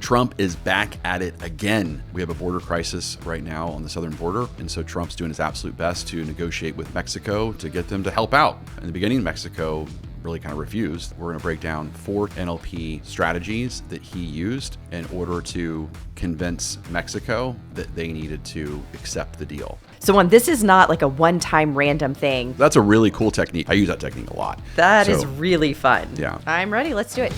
Trump is back at it again. We have a border crisis right now on the southern border, and so Trump's doing his absolute best to negotiate with Mexico to get them to help out. In the beginning, Mexico really kind of refused. We're going to break down 4 NLP strategies that he used in order to convince Mexico that they needed to accept the deal. So this is not like a one-time random thing. That's a really cool technique. I use that technique a lot. That is really fun. Yeah. I'm ready. Let's do it.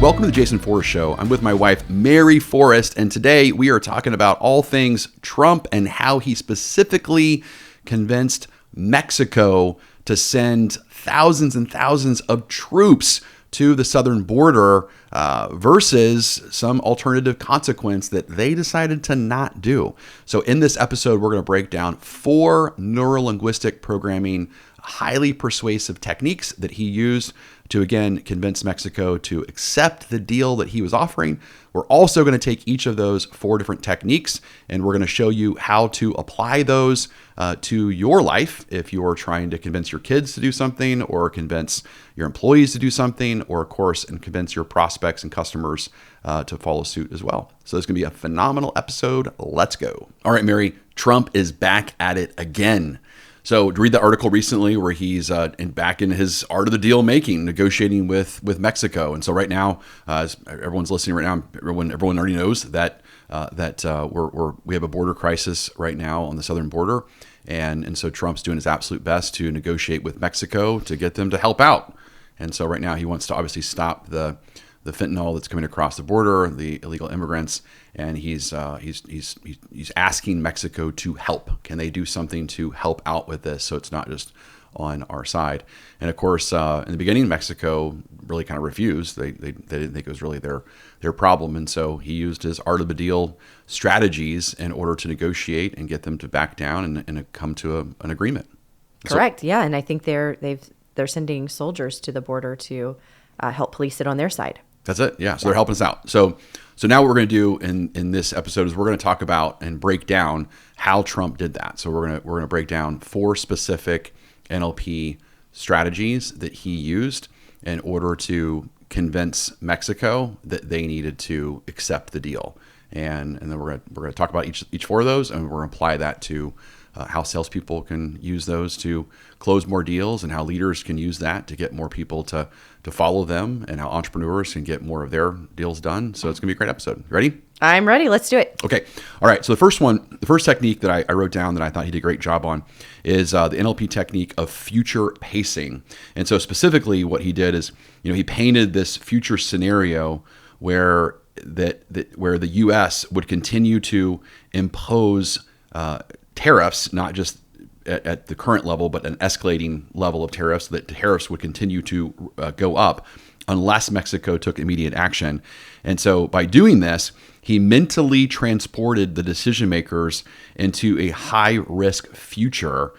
Welcome to the Jason Forrest Show. I'm with my wife, Mary Forrest, and today we are talking about all things Trump and how he specifically convinced Mexico to send thousands and thousands of troops to the southern border versus some alternative consequence that they decided to not do. So in this episode, we're going to break down 4 neuro-linguistic programming, highly persuasive techniques that he used to, again, convince Mexico to accept the deal that he was offering. We're also going to take each of those 4 different techniques, and we're going to show you how to apply those to your life if you're trying to convince your kids to do something, or convince your employees to do something, or, of course, and convince your prospects and customers to follow suit as well. So this is going to be a phenomenal episode. Let's go. All right, Mary, Trump is back at it again. So to read the article recently where he's back in his art of the deal making, negotiating with Mexico. And so right now, as everyone's listening right now, everyone already knows that we have a border crisis right now on the southern border. And so Trump's doing his absolute best to negotiate with Mexico to get them to help out. And so right now he wants to obviously stop the fentanyl that's coming across the border, the illegal immigrants, and he's asking Mexico to help. Can they do something to help out with this so it's not just on our side? And of course, in the beginning, Mexico really kind of refused. They didn't think it was really their problem, and so he used his art of the deal strategies in order to negotiate and get them to back down and come to an agreement. Correct. Yeah, and I think they're sending soldiers to the border to help police it on their side. That's it. Yeah. So they're helping us out. So now what we're going to do in this episode is we're going to talk about and break down how Trump did that. So we're going to break down 4 specific NLP strategies that he used in order to convince Mexico that they needed to accept the deal. And then we're going to talk about each 4 of those, and we're going to apply that to how salespeople can use those to close more deals, and how leaders can use that to get more people to follow them, and how entrepreneurs can get more of their deals done. So it's going to be a great episode. You ready? I'm ready. Let's do it. Okay. All right. So the first technique that I wrote down that I thought he did a great job on is the NLP technique of future pacing. And so specifically what he did is, he painted this future scenario where the U.S. would continue to impose tariffs, not just at the current level, but an escalating level of tariffs, that tariffs would continue to go up unless Mexico took immediate action. And so by doing this, he mentally transported the decision makers into a high-risk future,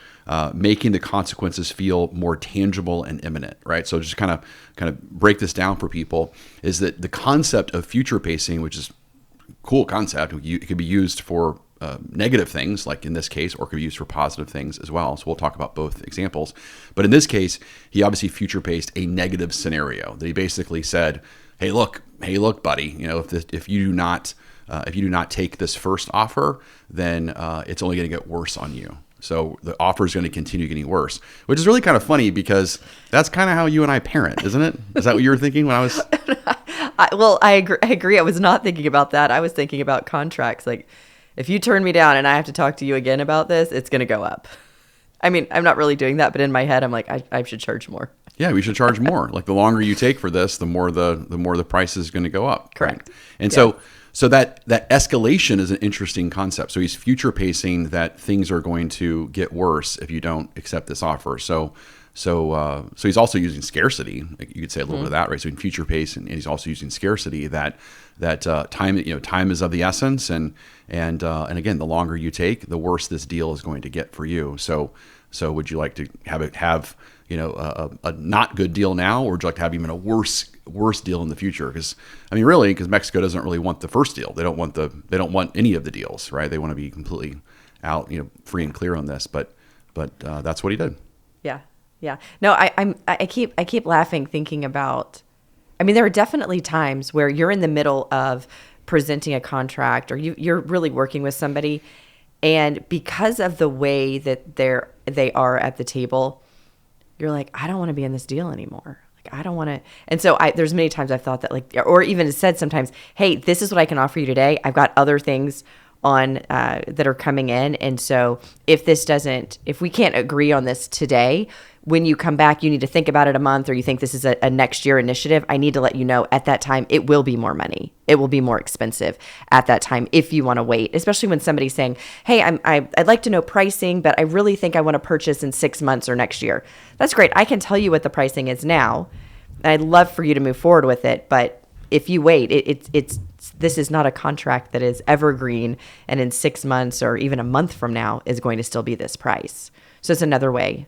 making the consequences feel more tangible and imminent, right? So just kind of break this down for people, is that the concept of future pacing, which is a cool concept, it could be used for negative things, like in this case, or could be used for positive things as well. So we'll talk about both examples. But in this case, he obviously future paced a negative scenario that he basically said, hey, look, buddy, if you do not take this first offer, then it's only going to get worse on you. So the offer is going to continue getting worse, which is really kind of funny because that's kind of how you and I parent, isn't it? Is that what you were thinking when I was? I agree. I was not thinking about that. I was thinking about contracts. Like, if you turn me down and I have to talk to you again about this, it's going to go up. I mean, I'm not really doing that, but in my head, I'm like, I should charge more. Yeah, we should charge more. Like, the longer you take for this, the more the price is going to go up. Correct. Right? And so that escalation is an interesting concept. So he's future pacing that things are going to get worse if you don't accept this offer. So he's also using scarcity. You could say a little bit of that, right? So in future pace, and he's also using scarcity that time is of the essence, and again, the longer you take, the worse this deal is going to get for you. So would you like to have a not good deal now, or would you like to have even a worse deal in the future? Because Mexico doesn't really want the first deal. They don't want any of the deals, right? They want to be completely out, free and clear on this. But that's what he did. Yeah. Yeah. No, I keep laughing thinking about, I mean, there are definitely times where you're in the middle of presenting a contract or you're really working with somebody, and because of the way that they are at the table, you're like, I don't want to be in this deal anymore. Like, I don't want to. And so there's many times I've thought that, like, or even said sometimes, hey, this is what I can offer you today. I've got other things on that are coming in. And so if we can't agree on this today, when you come back, you need to think about it a month, or you think this is a next year initiative, I need to let you know at that time, it will be more money. It will be more expensive at that time if you want to wait, especially when somebody's saying, hey, I'd like to know pricing, but I really think I want to purchase in 6 months or next year. That's great. I can tell you what the pricing is now. I'd love for you to move forward with it. But if you wait, this is not a contract that is evergreen and in 6 months or even a month from now is going to still be this price. So it's another way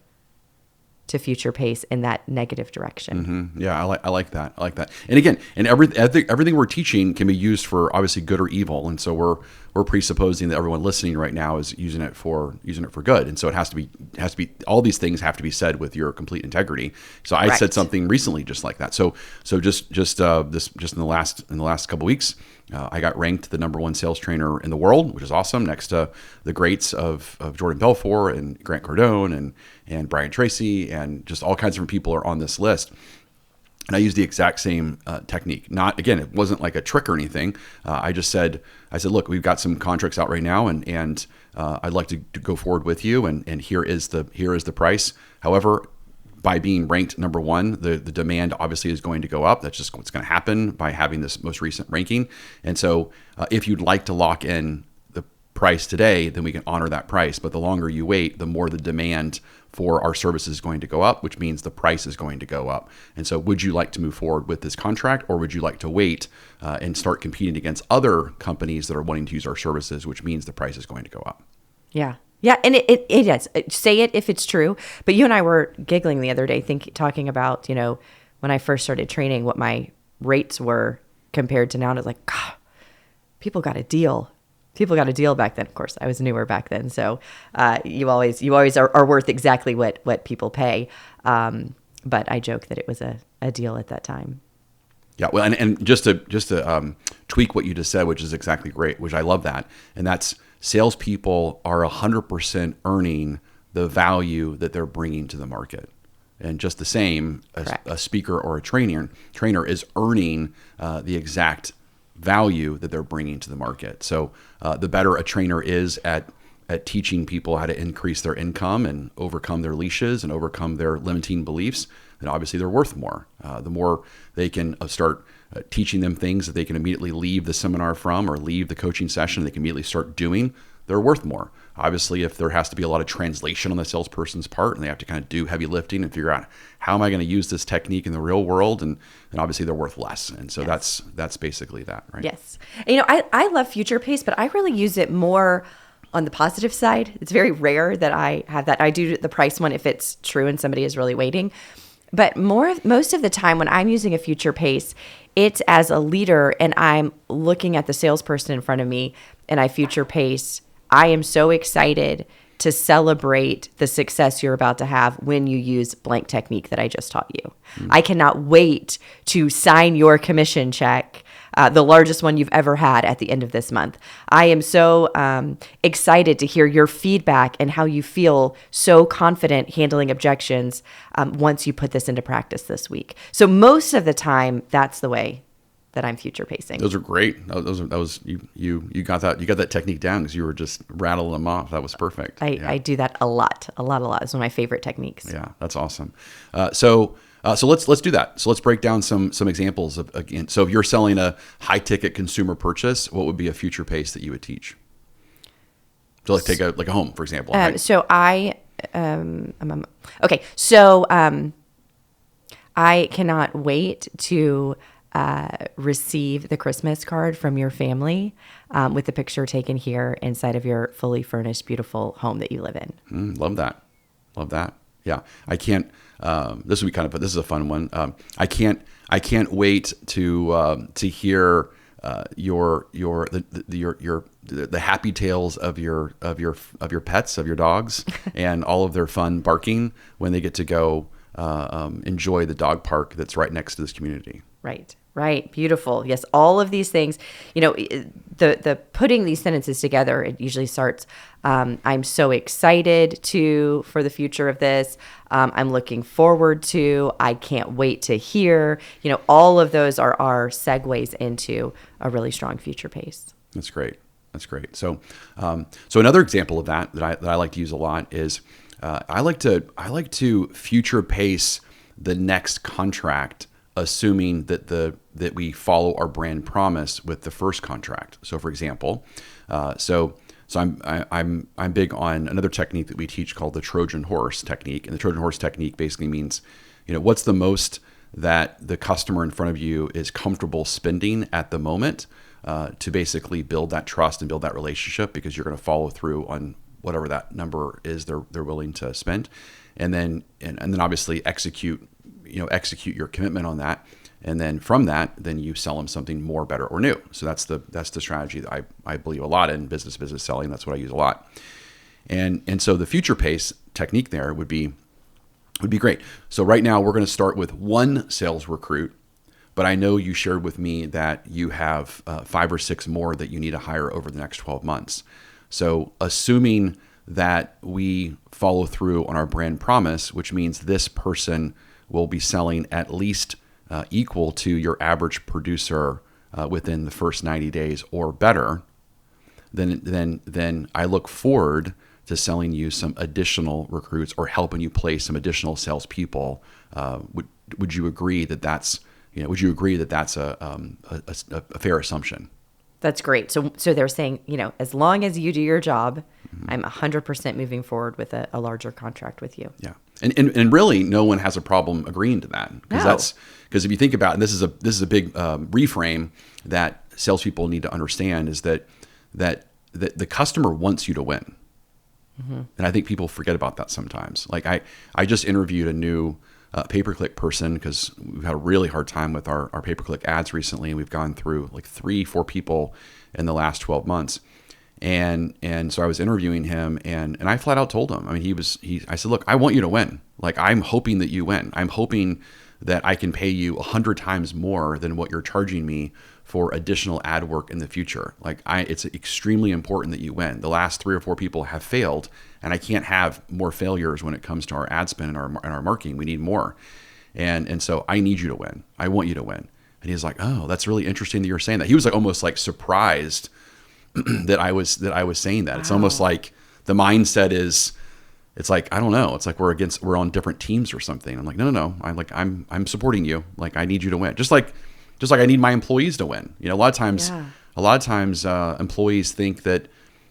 to future pace in that negative direction. Mm-hmm. Yeah, I like that. I like that. And again, everything we're teaching can be used for obviously good or evil. And so we're presupposing that everyone listening right now is using it for good. And so it has to be all these things have to be said with your complete integrity. So I said something recently just like that. So just in the last couple of weeks, I got ranked the #1 sales trainer in the world, which is awesome, next to the greats of Jordan Belfort and Grant Cardone and Brian Tracy, and just all kinds of different people are on this list. And I used the exact same technique. It wasn't like a trick or anything. I said, look, we've got some contracts out right now, and I'd like to go forward with you, and here is the price. However, by being ranked #1, the demand obviously is going to go up. That's just what's going to happen by having this most recent ranking. And so if you'd like to lock in the price today, then we can honor that price. But the longer you wait, the more the demand for our services is going to go up, which means the price is going to go up. And so would you like to move forward with this contract, or would you like to wait and start competing against other companies that are wanting to use our services, which means the price is going to go up? Yeah. Yeah, and it is. Say it if it's true. But you and I were giggling the other day, talking about, when I first started training, what my rates were compared to now. And it's like, God, people got a deal. People got a deal back then. Of course, I was newer back then, so you always are worth exactly what people pay. But I joke that it was a deal at that time. Yeah, well, and just to tweak what you just said, which is exactly great, which I love that, and that's salespeople are 100% earning the value that they're bringing to the market. And just the same, a speaker or a trainer is earning the exact value that they're bringing to the market. So the better a trainer is at teaching people how to increase their income and overcome their leashes and overcome their limiting beliefs, then obviously they're worth more. The more they can start teaching them things that they can immediately leave the seminar from or leave the coaching session, they can immediately start doing, they're worth more. Obviously, if there has to be a lot of translation on the salesperson's part and they have to kind of do heavy lifting and figure out how am I going to use this technique in the real world, and obviously they're worth less. And so that's basically that, right? Yes. And, I love future pace, but I really use it more on the positive side. It's very rare that I have that. I do the price one if it's true and somebody is really waiting. But most of the time when I'm using a future pace, it's as a leader and I'm looking at the salesperson in front of me and I future pace. I am so excited to celebrate the success you're about to have when you use blank technique that I just taught you. I cannot wait to sign your commission check, the largest one you've ever had at the end of this month. I am so excited to hear your feedback and how you feel so confident handling objections once you put this into practice this week. So most of the time, that's the way that I'm future pacing. Those are great. You got that technique down because you were just rattling them off. That was perfect. I do that a lot. It's one of my favorite techniques. Yeah, that's awesome. So let's do that. So let's break down some examples of, again. So if you're selling a high ticket consumer purchase, what would be a future pace that you would teach? So let's take a home, for example. Right? So I I cannot wait to receive the Christmas card from your family with the picture taken here inside of your fully furnished, beautiful home that you live in. Love that. Yeah, I can't. This would be this is a fun one. I can't wait to hear the happy tales of your pets, of your dogs, and all of their fun barking when they get to go enjoy the dog park that's right next to this community. Right. Beautiful. Yes. All of these things, the putting these sentences together, it usually starts, I'm so excited for the future of this. I'm looking forward to, I can't wait to hear, all of those are segues into a really strong future pace. That's great. So another example of that I like to use a lot is, I like to future pace the next contract, assuming that we follow our brand promise with the first contract. So, for example, I'm big on another technique that we teach called the Trojan horse technique, and the Trojan horse technique basically means, what's the most that the customer in front of you is comfortable spending at the moment to basically build that trust and build that relationship, because you're going to follow through on whatever that number is they're willing to spend, and then obviously execute your commitment on that. And then from that, then you sell them something more, better, or new. So that's the strategy that I believe a lot in business selling. That's what I use a lot. And so the future pace technique there would be great. So right now we're going to start with one sales recruit, but I know you shared with me that you have 5 or 6 more that you need to hire over the next 12 months. So assuming that we follow through on our brand promise, which means this person will be selling at least equal to your average producer within the first 90 days or better, then I look forward to selling you some additional recruits or helping you place some additional salespeople. Would you agree that that's a fair assumption? That's great. So they're saying, as long as you do your job, I'm 100% moving forward with a larger contract with you. Yeah. And really no one has a problem agreeing to that, because if you think about it, and this is a big reframe that salespeople need to understand, is that the customer wants you to win. Mm-hmm. And I think people forget about that sometimes. Like I just interviewed a new pay-per-click person, because we've had a really hard time with our pay-per-click ads recently, and we've gone through like 3-4 people in the last 12 months. And so I was interviewing him, and I flat out told him, I mean, I said, look, I want you to win. Like, I'm hoping that you win. I'm hoping that I can pay you 100 times more than what you're charging me for additional ad work in the future. Like, it's extremely important that you win. The last 3 or 4 people have failed, and I can't have more failures when it comes to our ad spend and our marketing. We need more. And so I need you to win. I want you to win. And he's like, oh, that's really interesting that you're saying that. He was like almost like surprised that I was saying that. Wow. It's almost like the mindset is, it's like, I don't know. It's like we're on different teams or something. I'm like, no. I'm supporting you. Like, I need you to win. Just like I need my employees to win. A lot of times employees think that,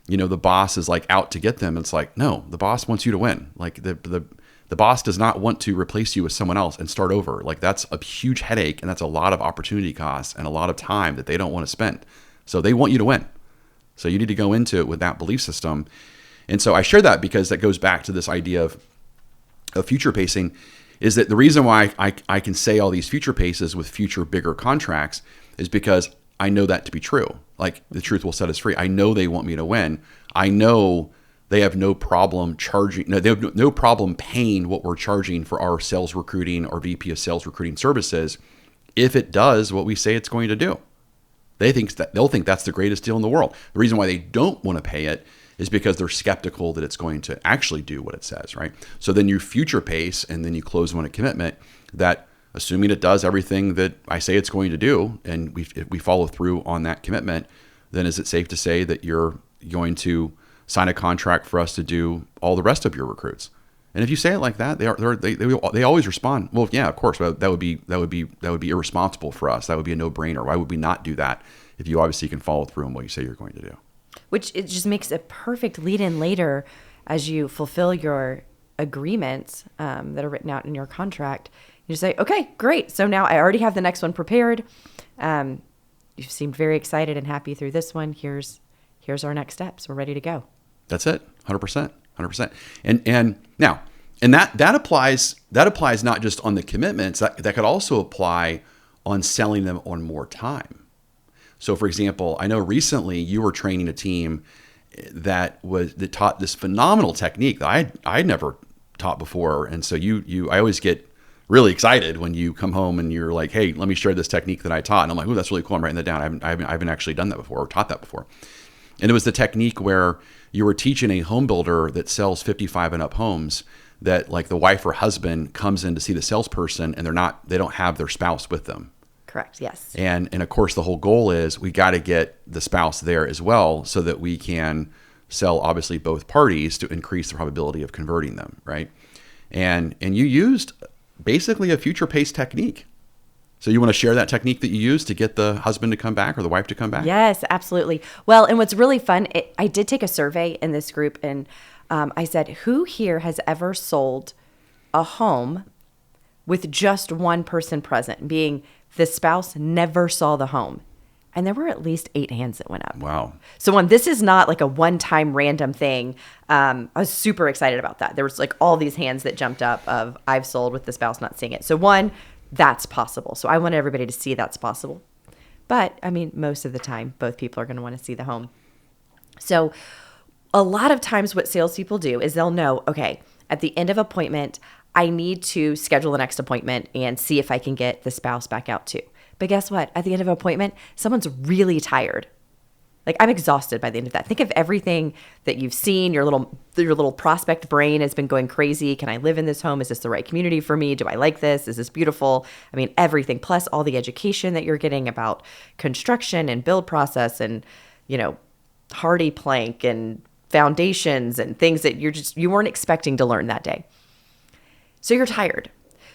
the boss is like out to get them. It's like, no, the boss wants you to win. Like the boss does not want to replace you with someone else and start over. Like, that's a huge headache, and that's a lot of opportunity costs and a lot of time that they don't want to spend. So they want you to win. So you need to go into it with that belief system. And so I share that because that goes back to this idea of future pacing, is that the reason why I can say all these future paces with future bigger contracts is because I know that to be true. Like, the truth will set us free. I know they want me to win. I know they have no problem they have no problem paying what we're charging for our sales recruiting or VP of sales recruiting services if it does what we say it's going to do. They'll think that's the greatest deal in the world. The reason why they don't want to pay it is because they're skeptical that it's going to actually do what it says, right? So then you future pace, and then you close on a commitment that, assuming it does everything that I say it's going to do, and if we follow through on that commitment, then is it safe to say that you're going to sign a contract for us to do all the rest of your recruits? And if you say it like that, they always respond, well, yeah, of course. That would be irresponsible for us. That would be a no-brainer. Why would we not do that if you obviously can follow through on what you say you're going to do? Which it just makes a perfect lead-in later as you fulfill your agreements that are written out in your contract. You say, okay, great. So now I already have the next one prepared. You've seemed very excited and happy through this one. Here's our next steps. We're ready to go. That's it. 100%. And now, that applies not just on the commitments, that could also apply on selling them on more time. So for example, I know recently you were training a team that taught this phenomenal technique that I'd never taught before. And so I always get really excited when you come home and you're like, hey, let me share this technique that I taught. And I'm like, oh, that's really cool. I'm writing that down. I haven't actually done that before or taught that before. And it was the technique where you were teaching a home builder that sells 55 and up homes that like the wife or husband comes in to see the salesperson and they don't have their spouse with them. Correct. Yes. And of course, the whole goal is we got to get the spouse there as well so that we can sell obviously both parties to increase the probability of converting them, right? And you used basically a future-paced technique. So you want to share that technique that you used to get the husband to come back or the wife to come back? Yes, absolutely. Well, and what's really fun, I did take a survey in this group, and I said, who here has ever sold a home with just one person present, being the spouse never saw the home? And there were at least 8 hands that went up. Wow. So this is not like a one-time random thing. I was super excited about that. There was like all these hands that jumped up of I've sold with the spouse not seeing it. So that's possible. So I wanted everybody to see that's possible. But I mean, most of the time, both people are going to want to see the home. So a lot of times what salespeople do is they'll know, okay, at the end of appointment, I need to schedule the next appointment and see if I can get the spouse back out too. But guess what? At the end of an appointment, someone's really tired. Like I'm exhausted by the end of that. Think of everything that you've seen. Your little prospect brain has been going crazy. Can I live in this home? Is this the right community for me? Do I like this? Is this beautiful? I mean, everything plus all the education that you're getting about construction and build process and, hardy plank and foundations and things that you weren't expecting to learn that day. So you're tired.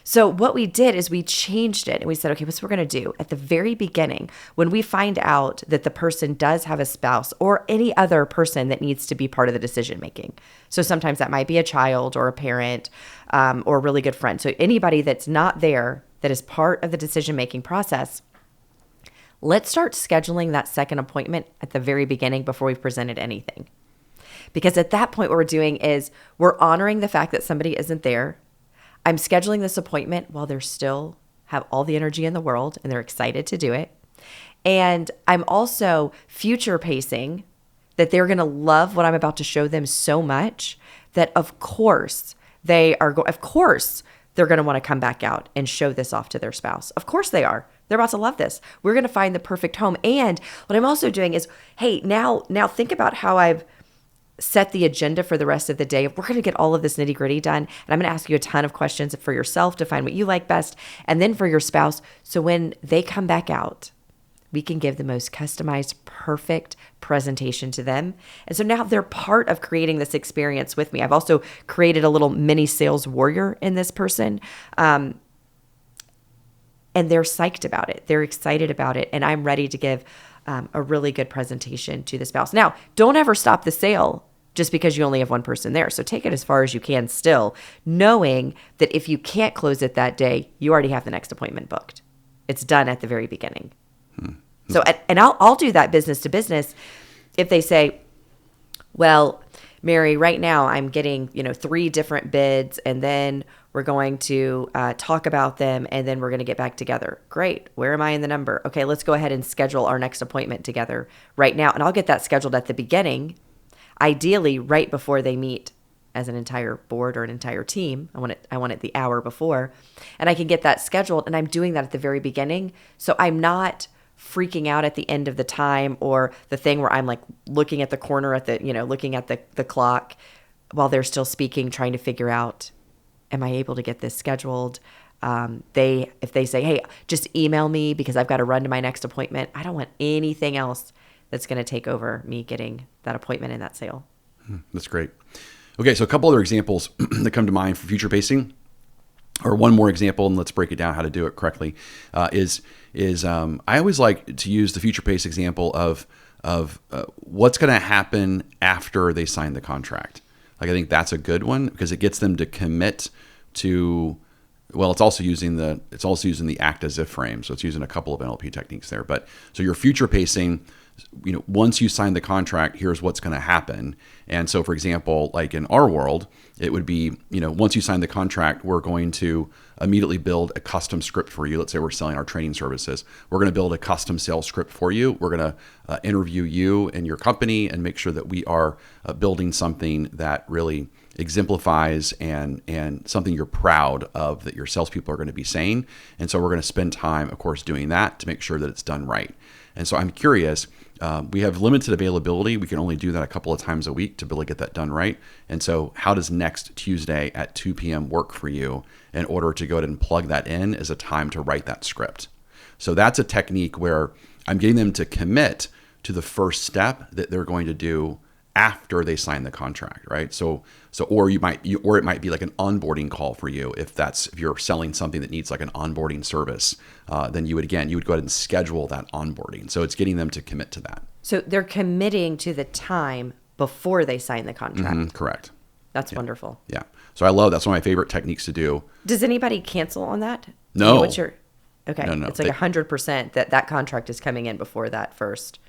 So what we did is we changed it and we said, okay, what's what we're going to do at the very beginning when we find out that the person does have a spouse or any other person that needs to be part of the decision making. So sometimes that might be a child or a parent or a really good friend. So anybody that's not there that is part of the decision making process, let's start scheduling that second appointment at the very beginning before we've presented anything. Because at that point, what we're doing is we're honoring the fact that somebody isn't there. I'm scheduling this appointment while they still have all the energy in the world and they're excited to do it. And I'm also future pacing that they're going to love what I'm about to show them so much that of course they're going to want to come back out and show this off to their spouse. Of course they are. They're about to love this. We're going to find the perfect home. And what I'm also doing is, hey, now think about how I've set the agenda for the rest of the day. We're going to get all of this nitty gritty done. And I'm going to ask you a ton of questions for yourself to find what you like best. And then for your spouse. So when they come back out, we can give the most customized, perfect presentation to them. And so now they're part of creating this experience with me. I've also created a little mini sales warrior in this person. And they're psyched about it. They're excited about it. And I'm ready to give a really good presentation to the spouse. Now, don't ever stop the sale just because you only have one person there. So take it as far as you can still, knowing that if you can't close it that day, you already have the next appointment booked. It's done at the very beginning. So, and I'll do that business to business if they say, well, Mary, right now I'm getting, 3 different bids and then we're going to talk about them and then we're going to get back together. Great. Where am I in the number? Okay, let's go ahead and schedule our next appointment together right now. And I'll get that scheduled at the beginning, ideally right before they meet as an entire board or an entire team. I want it the hour before. And I can get that scheduled and I'm doing that at the very beginning. So I'm not freaking out at the end of the time or the thing where I'm like looking at the corner looking at the clock while they're still speaking, trying to figure out, am I able to get this scheduled? If they say, hey, just email me because I've got to run to my next appointment. I don't want anything else that's going to take over me getting that appointment and that sale. That's great. Okay. So a couple other examples that come to mind for future pacing. Or one more example, and let's break it down how to do it correctly, is I always like to use the future pace example of what's going to happen after they sign the contract. Like I think that's a good one because it gets them to commit to Well, it's also using the act as if frame. So it's using a couple of NLP techniques there. But so you're future pacing, once you sign the contract, here's what's going to happen. And so, for example, like in our world, it would be, once you sign the contract, we're going to immediately build a custom script for you. Let's say we're selling our training services. We're going to build a custom sales script for you. We're going to interview you and your company and make sure that we are building something that really exemplifies and something you're proud of that your salespeople are going to be saying. And so we're going to spend time, of course, doing that to make sure that it's done right. And so I'm curious, we have limited availability. We can only do that a couple of times a week to really get that done right. And so how does next Tuesday at 2 p.m. work for you in order to go ahead and plug that in as a time to write that script? So that's a technique where I'm getting them to commit to the first step that they're going to do after they sign the contract, right? Or it might be like an onboarding call for you. If you're selling something that needs like an onboarding service, then you would go ahead and schedule that onboarding. So it's getting them to commit to that. So they're committing to the time before they sign the contract. Mm-hmm, correct. That's wonderful. Yeah. So I love that's one of my favorite techniques to do. Does anybody cancel on that? No. Okay. No. It's like 100% that contract is coming in before that first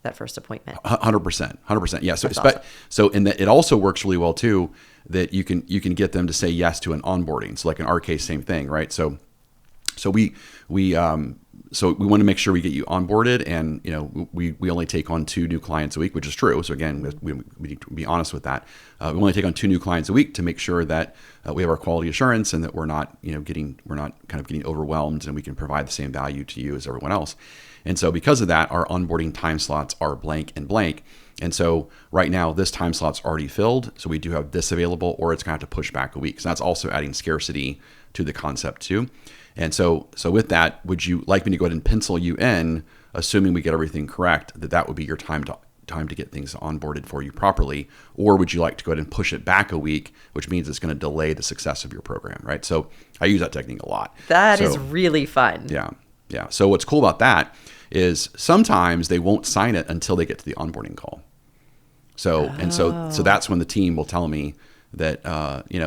appointment. 100%. Yeah. So, awesome. So in that, it also works really well too, that you can get them to say yes to an onboarding. So like in our case, same thing, right? So we want to make sure we get you onboarded, and we only take on 2 new clients a week, which is true. So again, we need to be honest with that. We only take on 2 new clients a week to make sure that we have our quality assurance and that we're not getting overwhelmed, and we can provide the same value to you as everyone else. And so because of that, our onboarding time slots are blank and blank. And so right now, this time slot's already filled. So we do have this available, or it's going to have to push back a week. So that's also adding scarcity to the concept too. And so with that, would you like me to go ahead and pencil you in, assuming we get everything correct, that would be your time to get things onboarded for you properly? Or would you like to go ahead and push it back a week, which means it's going to delay the success of your program, right? So I use that technique a lot. That is really fun. Yeah. So what's cool about that is sometimes they won't sign it until they get to the onboarding call. So that's when the team will tell me that,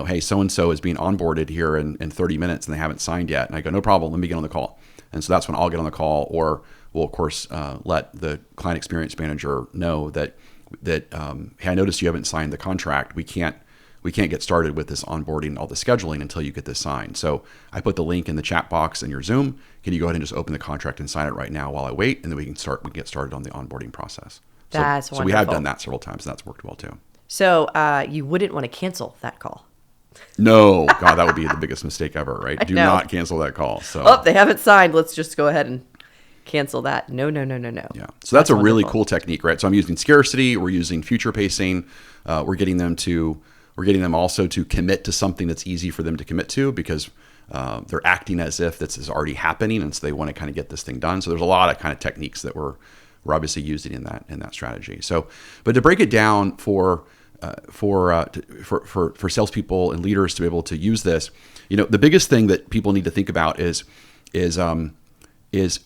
hey, so-and-so is being onboarded here in 30 minutes and they haven't signed yet. And I go, no problem, let me get on the call. And so that's when I'll get on the call, or we'll, of course, let the client experience manager know that hey, I noticed you haven't signed the contract. We can't get started with this onboarding, all the scheduling until you get this signed. So I put the link in the chat box in your Zoom. Can you go ahead and just open the contract and sign it right now while I wait? And then we can get started on the onboarding process. That's wonderful. So we have done that several times, and that's worked well too. So you wouldn't want to cancel that call? No, God, that would be the biggest mistake ever, right? Do not cancel that call. So they haven't signed. Let's just go ahead and cancel that. No. Yeah. So that's a really cool technique, right? So I'm using scarcity. We're using future pacing. We're getting them also to commit to something that's easy for them to commit to, because they're acting as if this is already happening, and so they want to kind of get this thing done. So there's a lot of kind of techniques that we're obviously using in that strategy. So, but to break it down for salespeople and leaders to be able to use this, the biggest thing that people need to think about is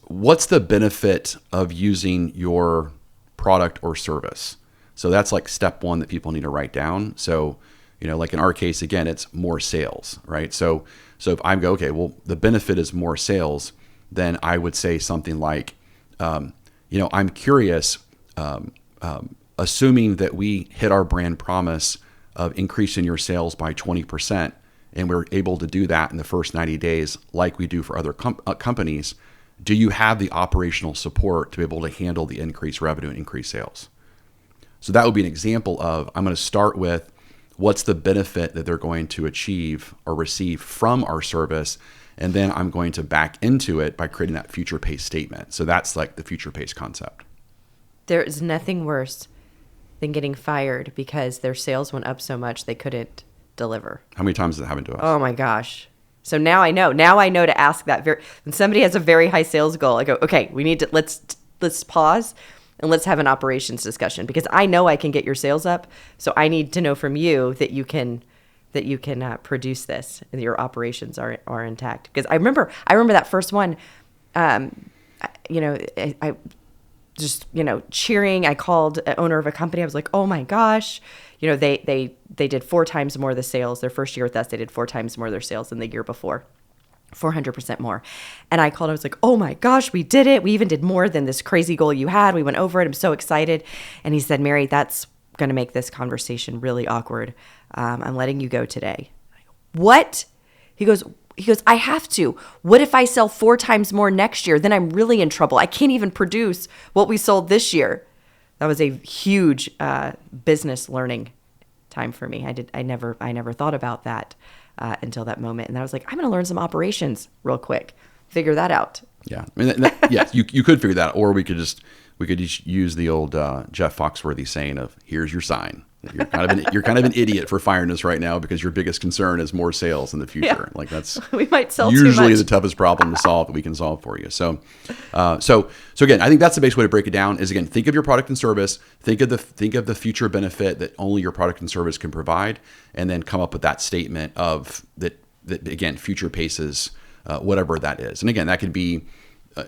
what's the benefit of using your product or service. So that's like step 1 that people need to write down. So, like in our case, again, it's more sales, right? So if I go, okay, well, the benefit is more sales, then I would say something like, I'm curious, assuming that we hit our brand promise of increasing your sales by 20%, and we're able to do that in the first 90 days, like we do for other companies, do you have the operational support to be able to handle the increased revenue and increased sales? So that would be an example of, I'm going to start with what's the benefit that they're going to achieve or receive from our service. And then I'm going to back into it by creating that future pace statement. So that's like the future pace concept. There is nothing worse than getting fired because their sales went up so much they couldn't deliver. How many times has that happened to us? Oh my gosh. So now I know. Now I know to ask that. When somebody has a very high sales goal, I go, okay, we need to let's pause and let's have an operations discussion, because I know I can get your sales up. So I need to know from you that you can produce this and your operations are intact. Because I remember that first one, I just, cheering. I called an owner of a company. I was like, oh my gosh, they did 4 times more of the sales. Their first year with us, they did 4 times more of their sales than the year before. 400% more. And I called, I was like, oh my gosh, we did it. We even did more than this crazy goal you had. We went over it. I'm so excited. And he said, Mary, that's going to make this conversation really awkward. I'm letting you go today. What? He goes, I have to. What if I sell 4 times more next year? Then I'm really in trouble. I can't even produce what we sold this year. That was a huge business learning time for me. I never thought about that until that moment. And I was like, I'm going to learn some operations real quick. Figure that out. Yeah. I mean, yes, you could figure that out, or we could just use the old Jeff Foxworthy saying of, here's your sign. You're kind of an idiot for firing us right now because your biggest concern is more sales in the future. Yeah. Like that's we might sell usually too much. the toughest problem to solve that we can solve for you. So again, I think that's the best way to break it down is, again, think of your product and service, think of the future benefit that only your product and service can provide, and then come up with that statement of that again, future paces, whatever that is. And again, that could be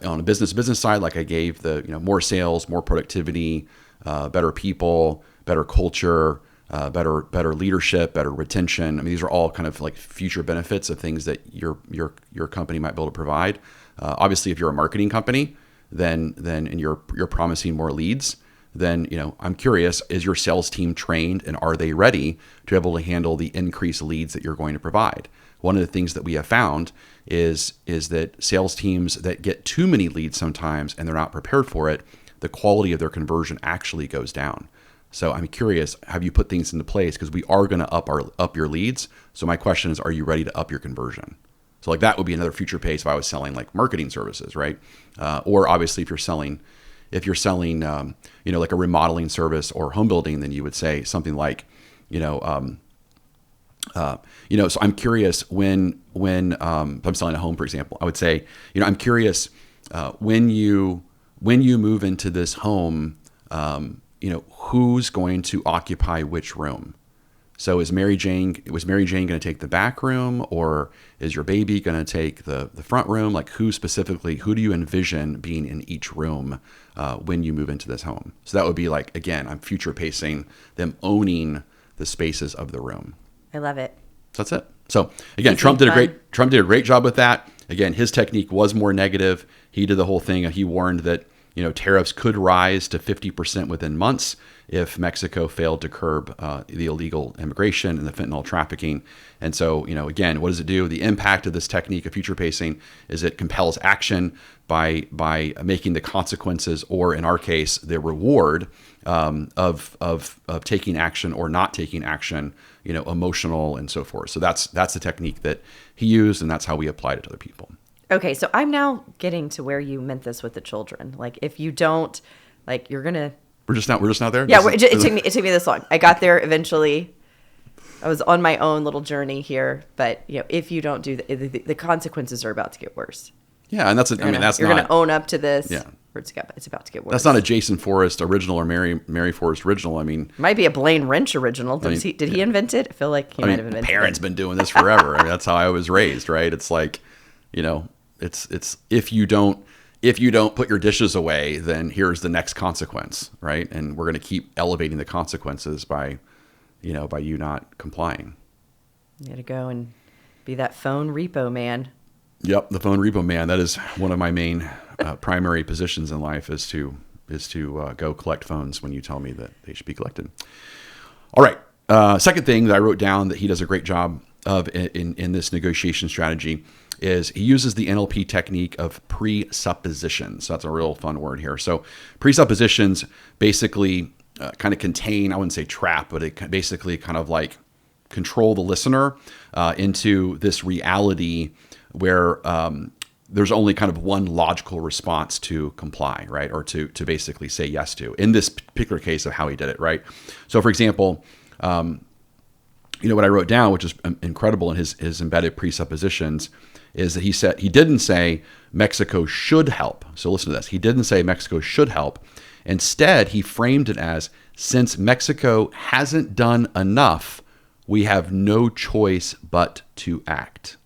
on a business side, like I gave the, more sales, more productivity, better people, better culture, better leadership, better retention. I mean, these are all kind of like future benefits of things that your company might be able to provide. Obviously, if you're a marketing company, then and you're promising more leads, then I'm curious: is your sales team trained and are they ready to be able to handle the increased leads that you're going to provide? One of the things that we have found is that sales teams that get too many leads sometimes and they're not prepared for it, the quality of their conversion actually goes down. So I'm curious, have you put things into place? Because we are going to up your leads. So my question is, are you ready to up your conversion? So like that would be another future pace if I was selling like marketing services, right? Or obviously if you're selling, like a remodeling service or home building, then you would say something like, so I'm curious when if I'm selling a home, for example, I would say, I'm curious when you move into this home, who's going to occupy which room? So was Mary Jane going to take the back room, or is your baby going to take the front room? Like who do you envision being in each room when you move into this home? So that would be like, again, I'm future pacing them owning the spaces of the room. I love it. So that's it. So again, Trump did a great job with that. Again, his technique was more negative. He did the whole thing. He warned that tariffs could rise to 50% within months if Mexico failed to curb the illegal immigration and the fentanyl trafficking. And so, again, what does it do? The impact of this technique of future pacing is it compels action by making the consequences, or in our case, the reward of taking action or not taking action, emotional and so forth. So that's the technique that he used, and that's how we applied it to other people. Okay, so I'm now getting to where you meant this with the children. Like, if you don't, like, you're gonna. We're just not there. Yeah, it took me this long. I got there eventually. I was on my own little journey here, but if you don't do the consequences are about to get worse. Yeah, and you're gonna own up to this. Yeah, it's about to get worse. That's not a Jason Forrest original or Mary Forrest original. I mean, might be a Blaine Wrench original. Did he invent it? I feel like he might have invented it. Parents been doing this forever. I mean, that's how I was raised, right? It's like, it's if you don't put your dishes away, then here's the next consequence, right? And we're going to keep elevating the consequences by you not complying. You got to go and be that phone repo man. Yep, the phone repo man. That is one of my main primary positions in life is to go collect phones when you tell me that they should be collected. All right. Second thing that I wrote down that he does a great job of in this negotiation strategy is he uses the NLP technique of presuppositions. So that's a real fun word here. So presuppositions basically kind of contain, I wouldn't say trap, but it basically kind of like control the listener into this reality where there's only kind of one logical response to comply, right? Or to basically say yes to, in this particular case of how he did it, right? So for example, what I wrote down, which is incredible in his embedded presuppositions, is that he didn't say Mexico should help. So listen to this. He didn't say Mexico should help. Instead, he framed it as, since Mexico hasn't done enough, we have no choice but to act.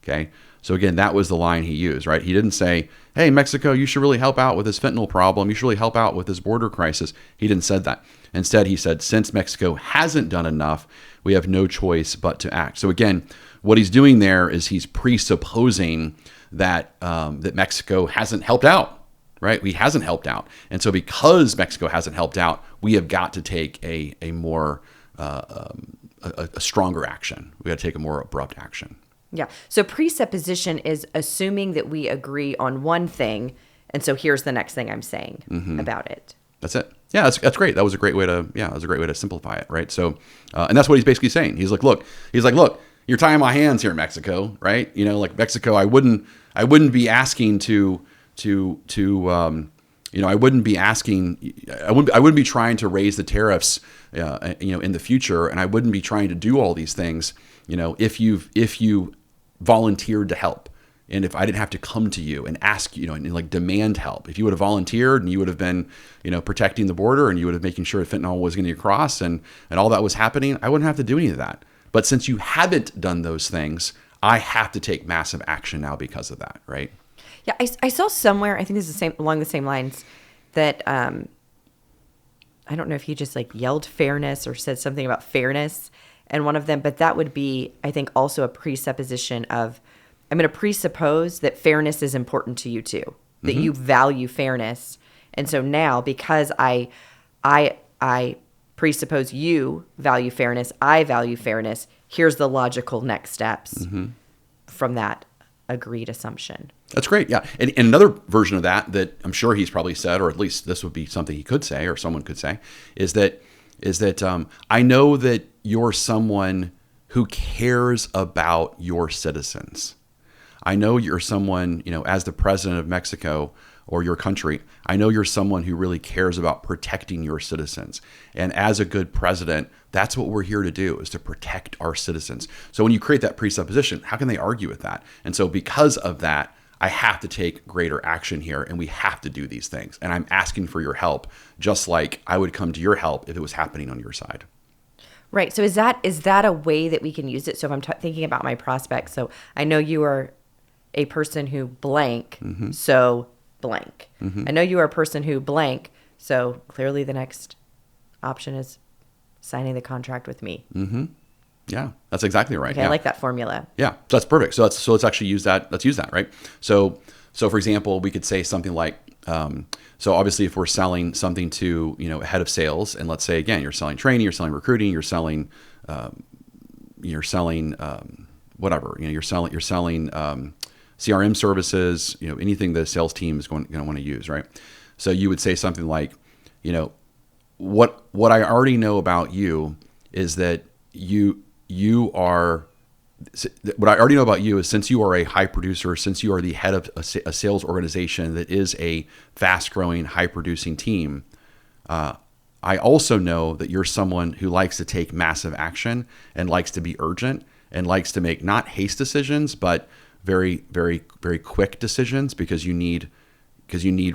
Okay. So again, that was the line he used, right? He didn't say, hey, Mexico, you should really help out with this fentanyl problem. You should really help out with this border crisis. He didn't say that. Instead, he said, since Mexico hasn't done enough, we have no choice but to act. So again, what he's doing there is he's presupposing that that Mexico hasn't helped out, right? He hasn't helped out. And so because Mexico hasn't helped out, we have got to take a more a stronger action. We got to take a more abrupt action. Yeah. So presupposition is assuming that we agree on one thing, and so here's the next thing I'm saying about it. That's it. Yeah, that's great. That was a great way to simplify it, right? So, and that's what he's basically saying. He's like, look, you're tying my hands here, Mexico, right? You know, like Mexico, I wouldn't be asking I wouldn't be trying to raise the tariffs, in the future, and I wouldn't be trying to do all these things, if you volunteered to help, and if I didn't have to come to you and ask you, and like demand help. If you would have volunteered and you would have been, protecting the border, and you would have making sure fentanyl was getting across and all that was happening, I wouldn't have to do any of that. But since you haven't done those things, I have to take massive action now because of that, right? Yeah, I saw somewhere, I think this is along the same lines, that I don't know if he just like yelled fairness or said something about fairness in one of them, but that would be, I think, also a presupposition of, I'm going to presuppose that fairness is important to you too, that you value fairness. And so now, because I presuppose you value fairness, I value fairness, here's the logical next steps from that agreed assumption. That's great. Yeah. And another version of that I'm sure he's probably said, or at least this would be something he could say, or someone could say, is that I know that you're someone who cares about your citizens. I know you're someone, as the president of Mexico or your country, I know you're someone who really cares about protecting your citizens. And as a good president, that's what we're here to do, is to protect our citizens. So when you create that presupposition, how can they argue with that? And so because of that, I have to take greater action here, and we have to do these things. And I'm asking for your help, just like I would come to your help if it was happening on your side. Right. So is that a way that we can use it? So if I'm thinking about my prospects, so I know you are a person who blank, so blank. I know you are a person who blank, so clearly the next option is signing the contract with me. Yeah, that's exactly right. Okay, yeah. I like that formula. Yeah, so that's perfect. So let's actually use that. Let's use that, right? So for example, we could say something like, so obviously if we're selling something to, a head of sales, and let's say again, you're selling training, you're selling recruiting, you're selling whatever, you're selling CRM services, anything the sales team is going to want to use, right? So you would say something like, what I already know about you is that what I already know about you is, since you are a high producer, since you are the head of a sales organization that is a fast-growing, high-producing team, I also know that you're someone who likes to take massive action and likes to be urgent and likes to make not haste decisions, but very, very, very quick decisions, because you need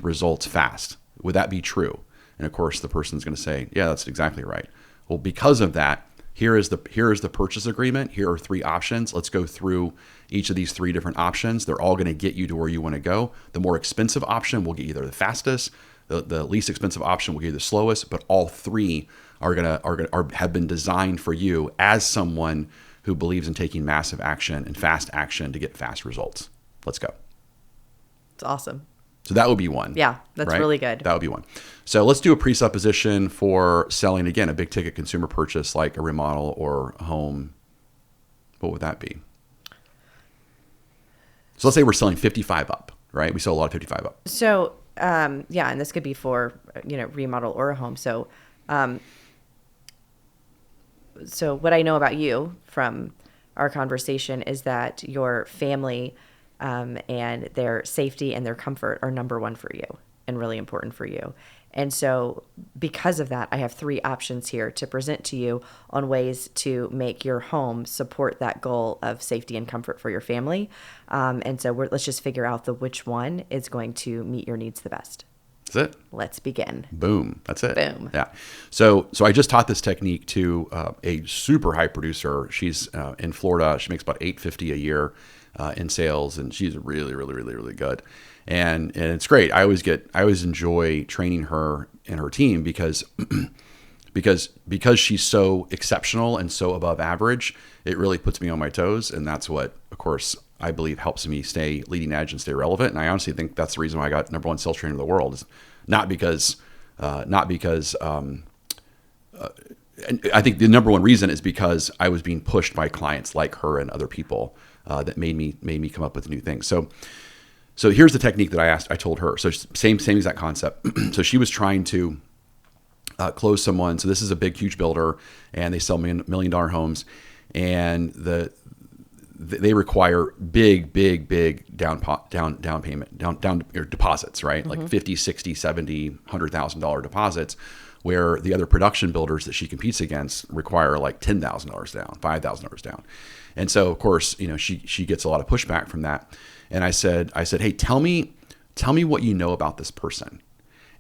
results fast. Would that be true? And of course, the person's going to say, yeah, that's exactly right. Well, because of that, here is the purchase agreement. Here are 3 options. Let's go through each of these 3 different options. They're all going to get you to where you want to go. The more expensive option will get you there the fastest. The least expensive option will get you the slowest. But all 3 have been designed for you as someone who believes in taking massive action and fast action to get fast results. Let's go. It's awesome. So that would be one. Yeah, that's right? really good. That would be one. So let's do a presupposition for selling, again, a big ticket consumer purchase like a remodel or a home. What would that be? So let's say we're selling 55 up, right? We sell a lot of 55 up. So, and this could be for, remodel or a home. So, so what I know about you from our conversation is that your family and their safety and their comfort are number one for you and really important for you. And so because of that, I have 3 options here to present to you on ways to make your home support that goal of safety and comfort for your family. And so let's just figure out which one is going to meet your needs the best. That's it. Let's begin. Boom. That's it. Boom. Yeah. So I just taught this technique to a super high producer. She's in Florida. She makes about $850 a year in sales, and she's really, really, really, really good. And it's great. I always enjoy training her and her team because because she's so exceptional and so above average, it really puts me on my toes. And that's what, of course, I believe helps me stay leading edge and stay relevant. And I honestly think that's the reason why I got number one sales trainer in the world, is not because, and I think the number one reason is because I was being pushed by clients like her and other people that made me come up with new things. So here's the technique that I told her. So same exact concept. So she was trying to close someone. So this is a big, huge builder, and they sell $1 million homes, and they require big down payment, down or deposits, right? Like 50, 60, 70, $100,000 deposits, where the other production builders that she competes against require like $10,000 down, $5,000 down. And so, of course, she gets a lot of pushback from that. And I said, hey, tell me what you know about this person.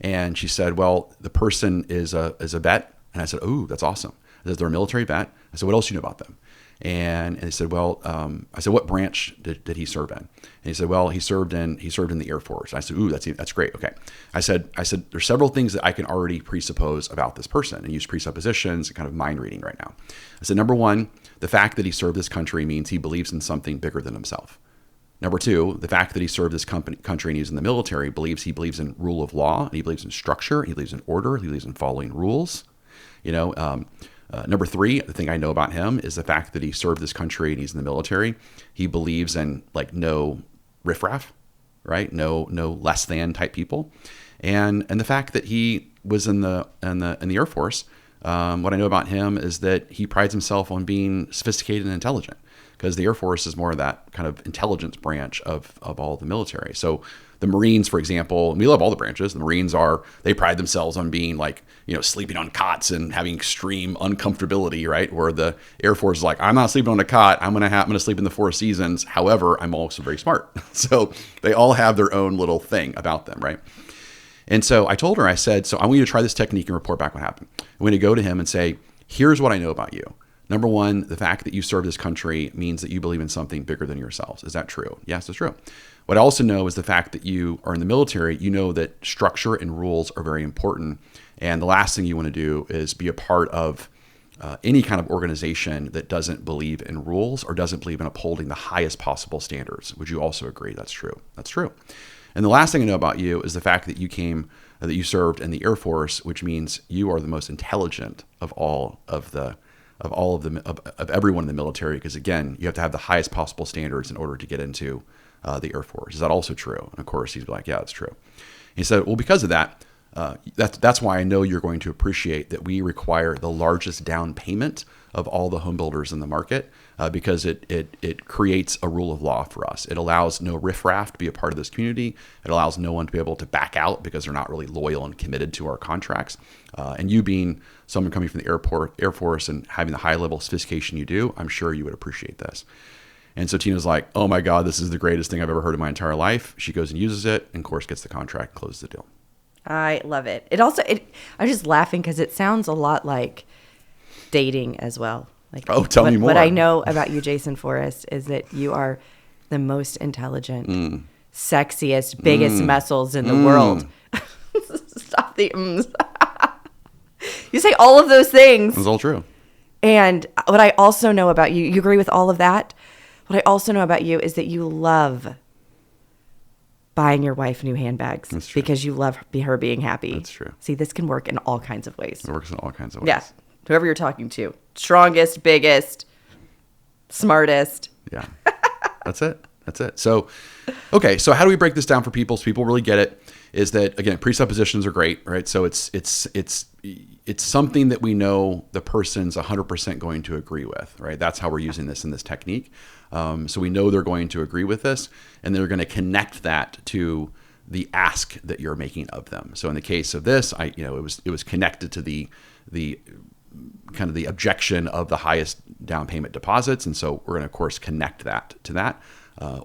And she said, well, the person is a vet. And I said, oh, that's awesome. I said, they're a military vet. I said, what else do you know about them? And they said, well, I said, what branch did he serve in? And he said, well, he served in the Air Force. I said, ooh, that's great. Okay. I said, there's several things that I can already presuppose about this person, and use presuppositions and kind of mind reading right now. I said, number one, the fact that he served this country means he believes in something bigger than himself. Number two, the fact that he served this country and he's in the military he believes in rule of law, and he believes in structure, he believes in order, he believes in following rules. Number three, the thing I know about him is the fact that he served this country and he's in the military. He believes in like no riffraff, right? No less than type people, and the fact that he was in the Air Force. What I know about him is that he prides himself on being sophisticated and intelligent, because the Air Force is more of that kind of intelligence branch of all the military. So the Marines, for example, and we love all the branches. The Marines they pride themselves on being like, sleeping on cots and having extreme uncomfortability, right? Where the Air Force is like, I'm not sleeping on a cot. I'm going to sleep in the Four Seasons. However, I'm also very smart. So they all have their own little thing about them, right? And so I told her, I said, so I want you to try this technique and report back what happened. I'm going to go to him and say, here's what I know about you. Number one, the fact that you serve this country means that you believe in something bigger than yourselves. Is that true? Yes, that's true. What I also know is the fact that you are in the military, you know that structure and rules are very important. And the last thing you want to do is be a part of any kind of organization that doesn't believe in rules or doesn't believe in upholding the highest possible standards. Would you also agree that's true? That's true. And the last thing I know about you is the fact that you served in the Air Force, which means you are the most intelligent of everyone in the military, because again, you have to have the highest possible standards in order to get into the Air Force. Is that also true? And of course, he's like, yeah, it's true. He said, well, because of that, that's why I know you're going to appreciate that we require the largest down payment of all the home builders in the market, because it creates a rule of law for us. It allows no riffraff to be a part of this community. It allows no one to be able to back out because they're not really loyal and committed to our contracts. And you being someone coming from the Air Force and having the high level of sophistication you do, I'm sure you would appreciate this. And so Tina's like, oh my God, this is the greatest thing I've ever heard in my entire life. She goes and uses it, and of course gets the contract, closes the deal. I love it. I'm just laughing because it sounds a lot like dating as well. Like, tell me more. What I know about you, Jason Forrest, is that you are the most intelligent, sexiest, biggest muscles in the world. Stop the ums. You say all of those things. It's all true. And what I also know about you, you agree with all of that? What I also know about you is that you love buying your wife new handbags because you love her being happy. That's true. See, this can work in all kinds of ways. It works in all kinds of ways. Yeah. Whoever you're talking to. Strongest, biggest, smartest. Yeah. That's it. So, okay. So how do we break this down for people so people really get it? Is that, again, presuppositions are great, right? So it's something that we know the person's 100% going to agree with, right? That's how we're using this in this technique. So we know they're going to agree with this, and they're going to connect that to the ask that you're making of them. So in the case of this, it was connected to the kind of the objection of the highest down payment deposits, and so we're going to, of course, connect that to that.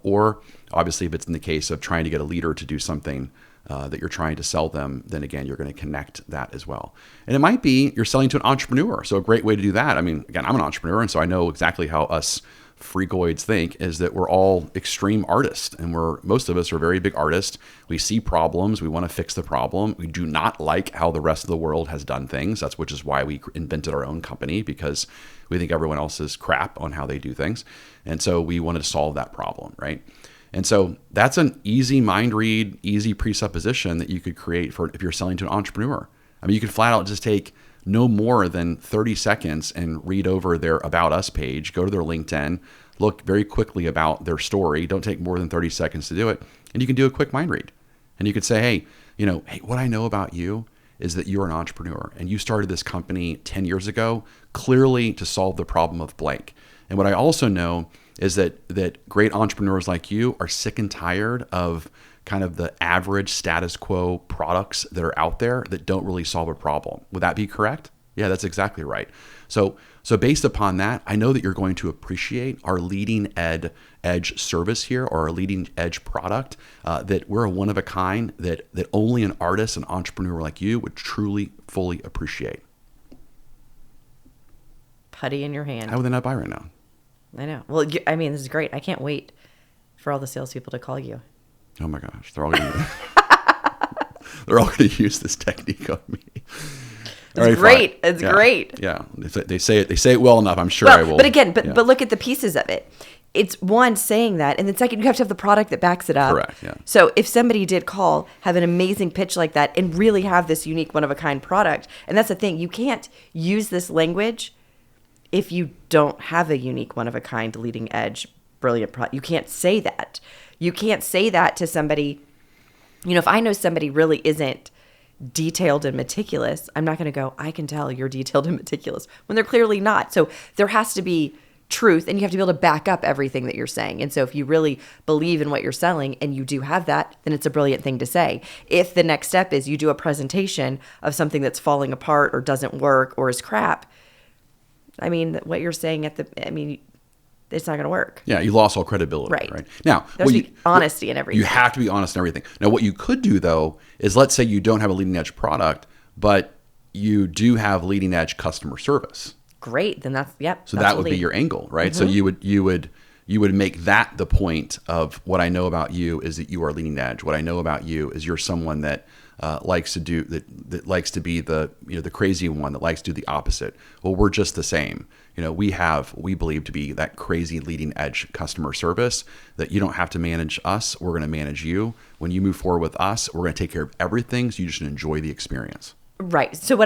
Or obviously, if it's in the case of trying to get a leader to do something that you're trying to sell them, then again, you're going to connect that as well. And it might be you're selling to an entrepreneur. So a great way to do that. I mean, again, I'm an entrepreneur, and so I know exactly how us freakoids think is that we're all extreme artists, and most of us are very big artists. We see problems. We want to fix the problem. We do not like how the rest of the world has done things. Which is why we invented our own company, because we think everyone else is crap on how they do things. And so we wanted to solve that problem, right? And so that's an easy mind read, easy presupposition that you could create for if you're selling to an entrepreneur. I mean, you could flat out just take no more than 30 seconds and read over their About Us page, go to their LinkedIn, look very quickly about their story. Don't take more than 30 seconds to do it. And you can do a quick mind read. And you could say, hey, what I know about you is that you're an entrepreneur and you started this company 10 years ago, clearly to solve the problem of blank. And what I also know is that great entrepreneurs like you are sick and tired of kind of the average status quo products that are out there that don't really solve a problem. Would that be correct? Yeah, that's exactly right. So based upon that, I know that you're going to appreciate our leading edge service here, or our leading edge product, that we're a one of a kind that only an artist, an entrepreneur like you would truly, fully appreciate. Putty in your hand. How would they not buy right now? I know. Well, I mean, this is great. I can't wait for all the salespeople to call you. Oh my gosh, they're all going to use this technique on me. It's great. It's great. Yeah, they say it well enough. I'm sure I will. But again, but look at the pieces of it. It's one, saying that, and then second, you have to have the product that backs it up. Correct. Yeah. So if somebody did call, have an amazing pitch like that, and really have this unique, one of a kind product, and that's the thing, you can't use this language if you don't have a unique, one of a kind, leading edge, brilliant product. You can't say that. You can't say that to somebody. If I know somebody really isn't detailed and meticulous, I'm not going to go, I can tell you're detailed and meticulous, when they're clearly not. So there has to be truth, and you have to be able to back up everything that you're saying. And so if you really believe in what you're selling and you do have that, then it's a brilliant thing to say. If the next step is you do a presentation of something that's falling apart or doesn't work or is crap, I mean, what you're saying it's not going to work. Yeah, you lost all credibility. Right. Now, there's honesty in everything. You have to be honest in everything. Now, what you could do, though, is let's say you don't have a leading edge product, but you do have leading edge customer service. Great. Then So that would be your angle, right? Mm-hmm. So you would make that the point of, what I know about you is that you are leading edge. What I know about you is you're someone that likes to do that likes to be the crazy one, that likes to do the opposite. Well, we're just the same. We believe to be that crazy leading edge customer service, that you don't have to manage us. We're going to manage you. When you move forward with us, we're going to take care of everything, so you just enjoy the experience. Right. So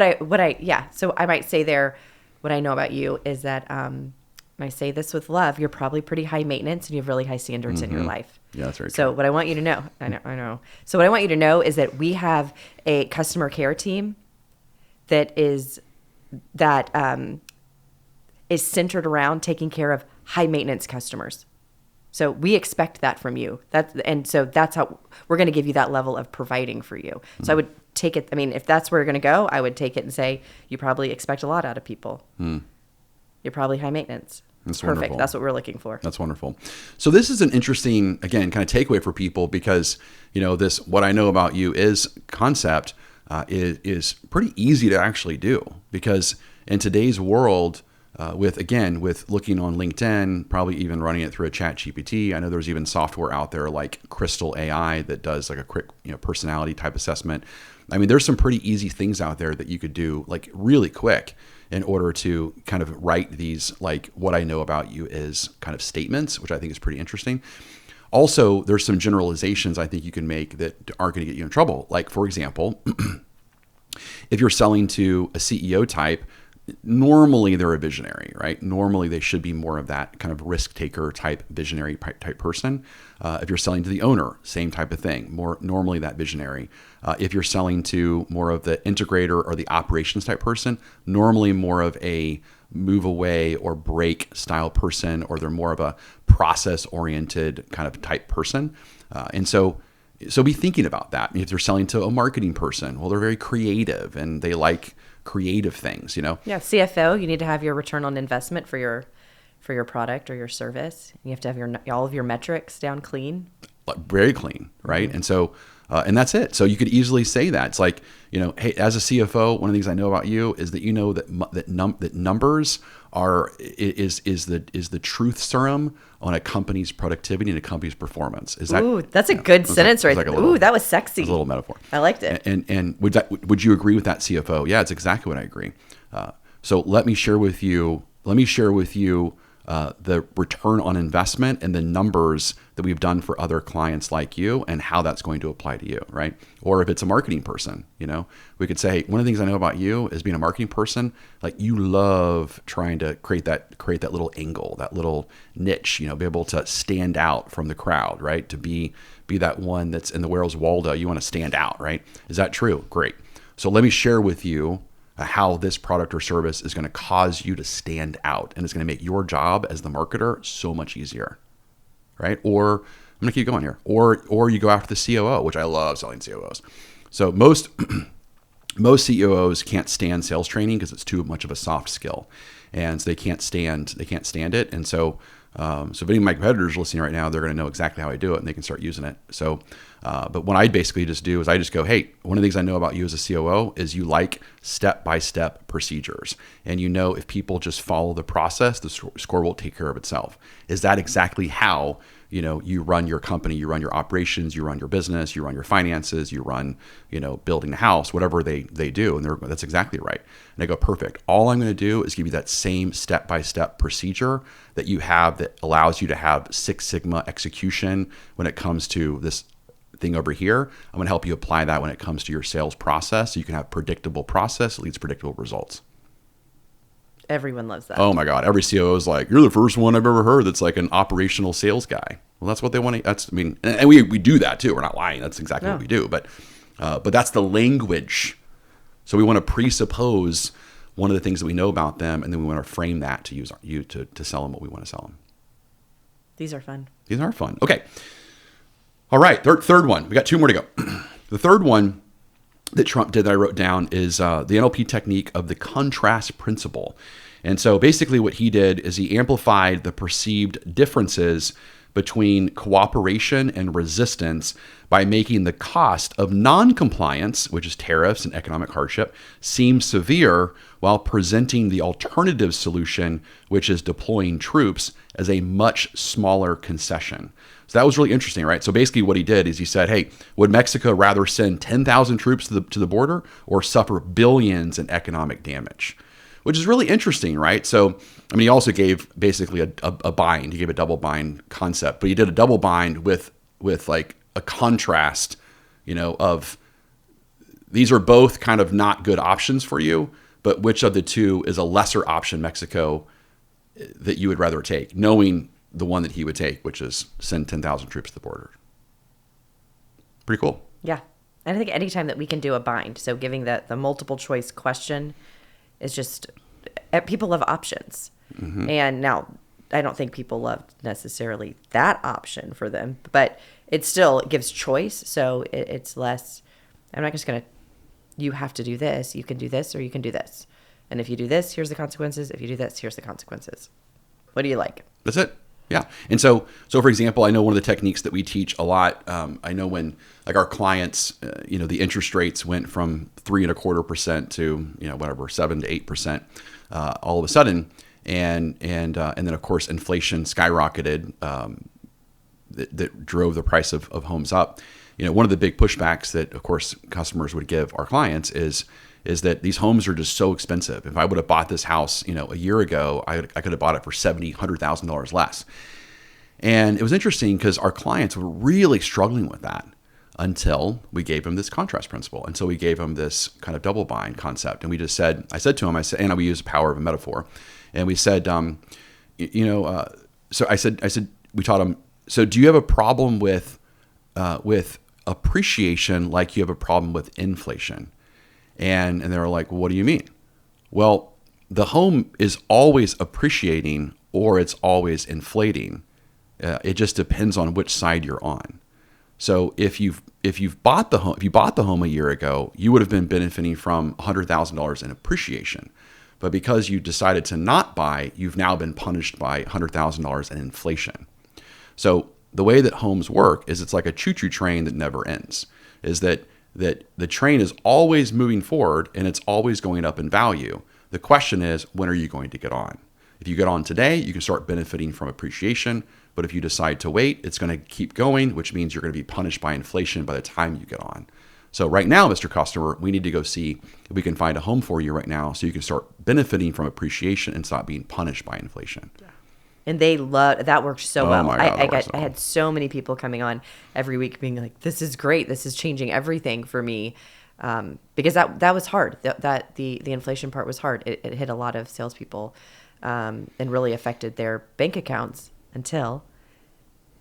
so I might say there, what I know about you is that, and I say this with love, you're probably pretty high maintenance and you have really high standards in your life. Yeah, that's very true. So what I want you to know, I know. So what I want you to know is that we have a customer care team that is centered around taking care of high maintenance customers. So we expect that from you. So that's how we're going to give you that level of providing for you. Mm-hmm. So I would take it. I mean, if that's where you're going to go, I would take it and say, you probably expect a lot out of people. You're probably high maintenance. That's perfect. Wonderful. That's what we're looking for. That's wonderful. So this is an interesting, again, kind of takeaway for people, because, this, what I know about you is concept is pretty easy to actually do, because in today's world, with looking on LinkedIn, probably even running it through a chat GPT. I know there's even software out there like Crystal AI that does like a quick, personality type assessment. I mean, there's some pretty easy things out there that you could do like really quick in order to kind of write these, like, what I know about you is kind of statements, which I think is pretty interesting. Also, there's some generalizations I think you can make that aren't going to get you in trouble. Like, for example, if you're selling to a CEO type, normally they're a visionary, right? Normally they should be more of that kind of risk taker type, visionary type person. If you're selling to the owner, same type of thing, more normally that visionary. If you're selling to more of the integrator or the operations type person, normally more of a move away or break style person, or they're more of a process oriented kind of type person. And so be thinking about that. If they're selling to a marketing person, well, they're very creative and they like creative things, Yeah, CFO, you need to have your return on investment for your product or your service. You have to have all of your metrics down clean. Very clean, right? Mm-hmm. And so And that's it. So you could easily say that. It's like, hey, as a CFO, one of the things I know about you is that that numbers is the truth serum on a company's productivity and a company's performance. Is that? Ooh, that's a good sentence, right? Ooh, that was sexy. A little metaphor. I liked it. And would you agree with that, CFO? Yeah, it's exactly what I agree. So let me share with you. The return on investment and the numbers that we've done for other clients like you and how that's going to apply to you, right? Or if it's a marketing person, we could say, one of the things I know about you is being a marketing person, like you love trying to create that little angle, that little niche, be able to stand out from the crowd, right? To be that one that's in the Where's Waldo, you want to stand out, right? Is that true? Great. So let me share with you how this product or service is going to cause you to stand out, and it's going to make your job as the marketer so much easier, right? Or I'm going to keep going here. Or you go after the COO, which I love selling COOs. So most COOs can't stand sales training because it's too much of a soft skill, and so they can't stand it. And so if any of my competitors are listening right now, they're going to know exactly how I do it, and they can start using it. So, but what I basically just do is I just go, hey, one of the things I know about you as a COO is you like step-by-step procedures. And if people just follow the process, the score will take care of itself. Is that exactly how you run your company, you run your operations, you run your business, you run your finances, you run, building a house, whatever they do. And that's exactly right. And I go, perfect. All I'm going to do is give you that same step-by-step procedure that you have that allows you to have Six Sigma execution when it comes to this thing over here. I'm going to help you apply that when it comes to your sales process. So you can have predictable process that leads to predictable results. Everyone loves that. Oh my God. Every COO is like, you're the first one I've ever heard that's like an operational sales guy. Well, that's what they want to, and we do that too. We're not lying. That's exactly what we do. But that's the language. So we want to presuppose one of the things that we know about them, and then we want to frame that to use to sell them what we want to sell them. These are fun. Okay. All right. Third one. We got two more to go. The third one that Trump did that I wrote down is the NLP technique of the contrast principle. And so basically what he did is he amplified the perceived differences between cooperation and resistance by making the cost of non-compliance, which is tariffs and economic hardship, seem severe while presenting the alternative solution, which is deploying troops, as a much smaller concession. So that was really interesting, right? So basically what he did is he said, hey, would Mexico rather send 10,000 troops to the border or suffer billions in economic damage? Which is really interesting, right? So, he also gave basically a bind. He gave a double bind concept, but he did a double bind with like a contrast, of these are both kind of not good options for you, but which of the two is a lesser option, Mexico, that you would rather take, knowing the one that he would take, which is send 10,000 troops to the border. Pretty cool. Yeah. And I think anytime that we can do a bind, so giving the multiple choice question is just, people love options. Mm-hmm. And now I don't think people love necessarily that option for them, but it gives choice. So it's less, I'm not just going to, you have to do this. You can do this or you can do this. And if you do this, here's the consequences. If you do this, here's the consequences. What do you like? That's it. Yeah. And so for example, I know one of the techniques that we teach a lot, I know when like our clients, the interest rates went from 3.25% to, whatever, 7 to 8%, all of a sudden. And then of course, inflation skyrocketed, that drove the price of homes up. One of the big pushbacks that of course customers would give our clients is that these homes are just so expensive. If I would have bought this house, a year ago, I could have bought it for $70,000, $100,000 less. And it was interesting because our clients were really struggling with that until we gave them this contrast principle. And so we gave them this kind of double bind concept. And I said to them, and we use the power of a metaphor. And we said, so I said, we taught them, so do you have a problem with appreciation like you have a problem with inflation? And they were like, well, what do you mean? Well, the home is always appreciating or it's always inflating. It just depends on which side you're on. So if you bought the home a year ago, you would have been benefiting from $100,000 in appreciation. But because you decided to not buy, you've now been punished by $100,000 in inflation. So the way that homes work is it's like a choo-choo train that never ends. is that the train is always moving forward and it's always going up in value. The question is, when are you going to get on? If you get on today, you can start benefiting from appreciation. But if you decide to wait, it's going to keep going, which means you're going to be punished by inflation by the time you get on. So right now, Mr. Customer, we need to go see if we can find a home for you right now so you can start benefiting from appreciation and stop being punished by inflation. Yeah. And they loved that. Worked so well. My God, I had so many people coming on every week being like, this is great. This is changing everything for me. Because that was hard. That the inflation part was hard. It hit a lot of salespeople and really affected their bank accounts until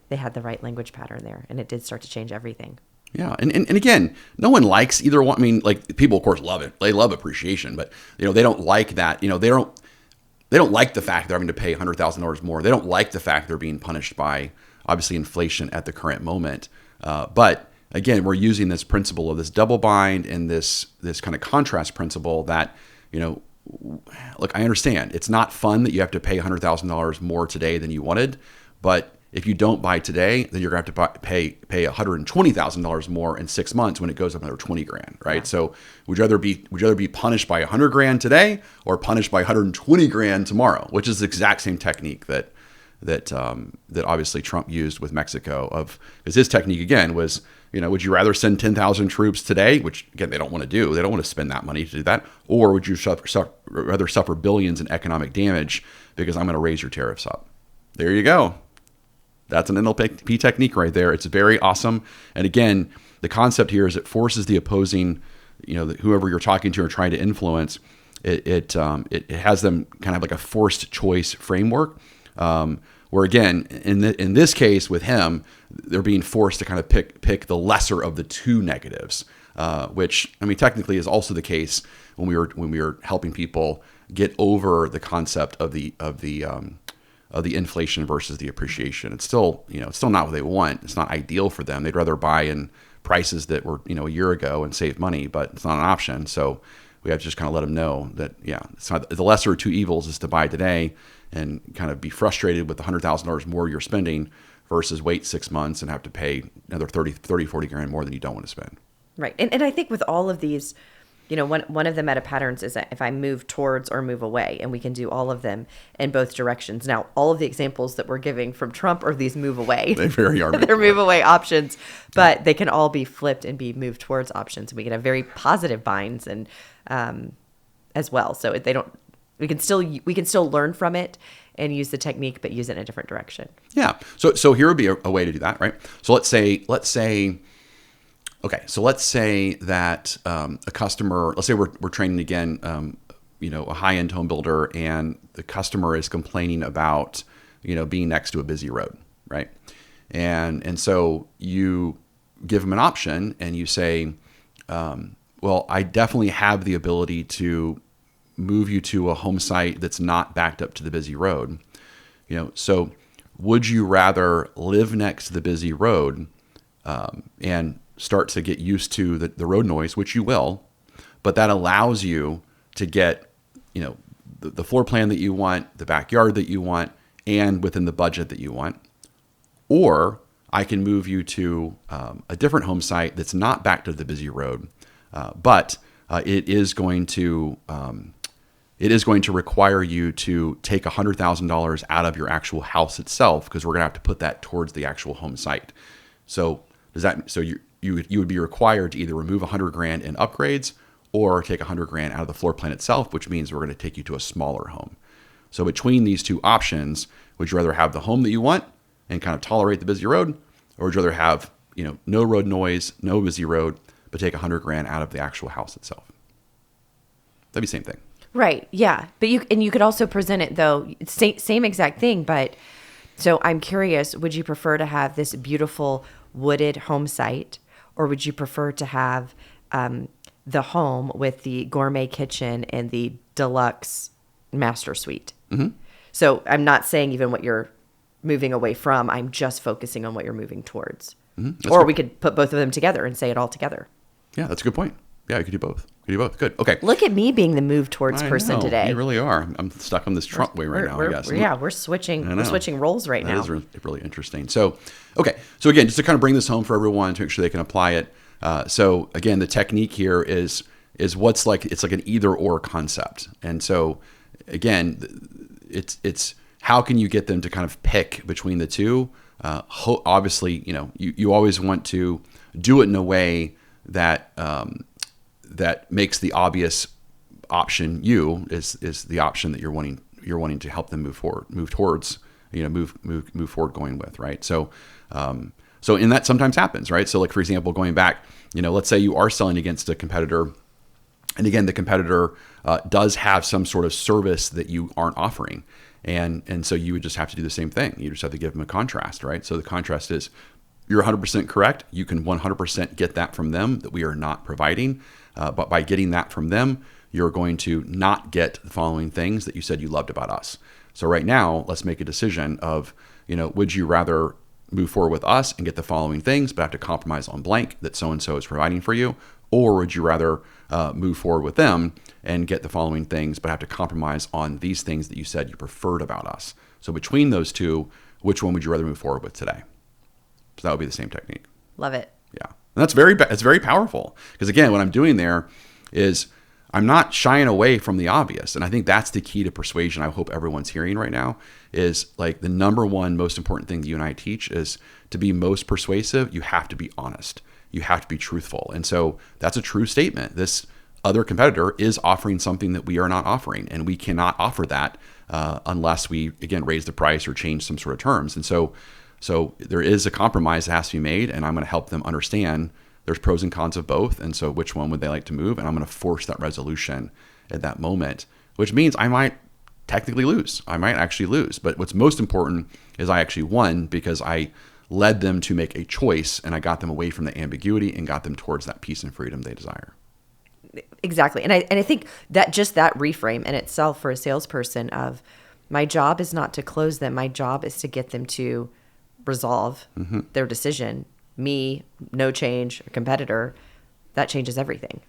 they had the right language pattern there. And it did start to change everything. Yeah. And again, no one likes either one. I mean, like, people, of course, love it. They love appreciation, but, they don't like that. They don't like the fact they're having to pay $100,000 more. They don't like the fact they're being punished by, obviously, inflation at the current moment. But again, we're using this principle of this double bind and this kind of contrast principle that, look, I understand it's not fun that you have to pay $100,000 more today than you wanted, but if you don't buy today, then you're going to have to pay $120,000 more in 6 months when it goes up another $20,000, right? Yeah. So would you rather be punished by $100,000 today or punished by $120,000 tomorrow? Which is the exact same technique that obviously Trump used with Mexico. Because his technique again was, would you rather send 10,000 troops today, which again they don't want to do, they don't want to spend that money to do that, or would you rather suffer billions in economic damage because I'm going to raise your tariffs up? There you go. That's an NLP technique right there. It's very awesome. And again, the concept here is it forces the opposing, whoever you're talking to or trying to influence, it has them kind of like a forced choice framework, where again, in this case with him, they're being forced to kind of pick the lesser of the two negatives, which I mean technically is also the case when we were helping people get over the concept of the inflation versus the appreciation. It's still, it's still not what they want. It's not ideal for them. They'd rather buy in prices that were, a year ago and save money, but it's not an option. So we have to just kind of let them know that, it's not the lesser of two evils is to buy today and kind of be frustrated with the $100,000 more you're spending versus wait 6 months and have to pay another 30, 40 grand more than you don't want to spend. Right. And I think with all of these, one of the meta patterns is that if I move towards or move away, and we can do all of them in both directions. Now, all of the examples that we're giving from Trump are these move away. They very are. They're move away options, but they can all be flipped and be move towards options. We can have very positive binds and as well. So we can still learn from it and use the technique, but use it in a different direction. Yeah. So here would be a way to do that, right? So let's say that a customer, let's say we're training again, a high-end home builder, and the customer is complaining about, being next to a busy road, right? And so you give them an option and you say, well, I definitely have the ability to move you to a home site that's not backed up to the busy road. So would you rather live next to the busy road and start to get used to the road noise, which you will, but that allows you to get, the floor plan that you want, the backyard that you want, and within the budget that you want? Or I can move you to a different home site that's not back to the busy road, but it is going to require you to take $100,000 out of your actual house itself, because we're going to have to put that towards the actual home site. So you would be required to either remove $100,000 in upgrades or take $100,000 out of the floor plan itself, which means we're going to take you to a smaller home. So between these two options, would you rather have the home that you want and kind of tolerate the busy road, or would you rather have, no road noise, no busy road, but take $100,000 out of the actual house itself? That'd be the same thing. Right. Yeah. But you could also present it though, same exact thing, but so I'm curious, would you prefer to have this beautiful wooded home site, or would you prefer to have the home with the gourmet kitchen and the deluxe master suite? Mm-hmm. So I'm not saying even what you're moving away from. I'm just focusing on what you're moving towards. Mm-hmm. Or we could put both of them together and say it all together. Yeah, that's a good point. Yeah, you could do both. Good. Okay. Look at me being the move towards person today. You really are. I'm stuck on this Trump way right now, I guess. We're switching roles right now. That is really interesting. So, okay. So again, just to kind of bring this home for everyone to make sure they can apply it. So again, the technique here is what's like, it's like an either or concept. And so again, it's how can you get them to kind of pick between the two? Obviously, you always want to do it in a way that that makes the obvious option is the option that you're wanting to help them move towards, move forward going with, right? So in that sometimes happens, right? So like, for example, going back, let's say you are selling against a competitor, and again, the competitor does have some sort of service that you aren't offering. And so you would just have to do the same thing. You just have to give them a contrast, right? So the contrast is, you're 100% correct. You can 100% get that from them that we are not providing. But by getting that from them, you're going to not get the following things that you said you loved about us. So right now, let's make a decision of, would you rather move forward with us and get the following things, but have to compromise on blank that so-and-so is providing for you? Or would you rather move forward with them and get the following things, but have to compromise on these things that you said you preferred about us? So between those two, which one would you rather move forward with today? So that would be the same technique. Love it. Yeah. And that's very powerful, because again, what I'm doing there is I'm not shying away from the obvious. And I think that's the key to persuasion. I hope everyone's hearing right now is like the number one most important thing that you and I teach is to be most persuasive. You have to be honest. You have to be truthful. And so that's a true statement. This other competitor is offering something that we are not offering, and we cannot offer that unless we, again, raise the price or change some sort of terms. And so there is a compromise that has to be made, and I'm going to help them understand there's pros and cons of both. And so which one would they like to move? And I'm going to force that resolution at that moment, which means I might technically lose. I might actually lose. But what's most important is I actually won because I led them to make a choice, and I got them away from the ambiguity and got them towards that peace and freedom they desire. Exactly. And I think that just that reframe in itself for a salesperson of, my job is not to close them. My job is to get them to resolve their decision. Me, no change, a competitor, that changes everything.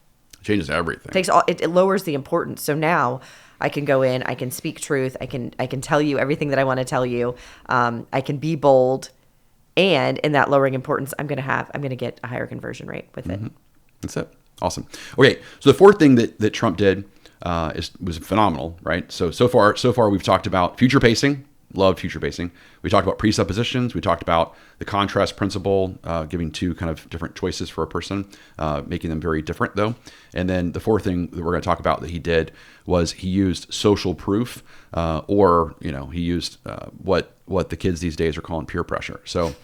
Changes everything. It lowers the importance. So now I can go in, I can speak truth, I can tell you everything that I want to tell you. I can be bold, and in that lowering importance, I'm going to get a higher conversion rate with it. That's it. Awesome. Okay, so the fourth thing that Trump did was phenomenal, right? So far we've talked about future pacing. Loved future pacing. We talked about presuppositions. We talked about the contrast principle, giving two kind of different choices for a person, making them very different though. And then the fourth thing that we're going to talk about that he did was he used social proof, or he used what the kids these days are calling peer pressure. So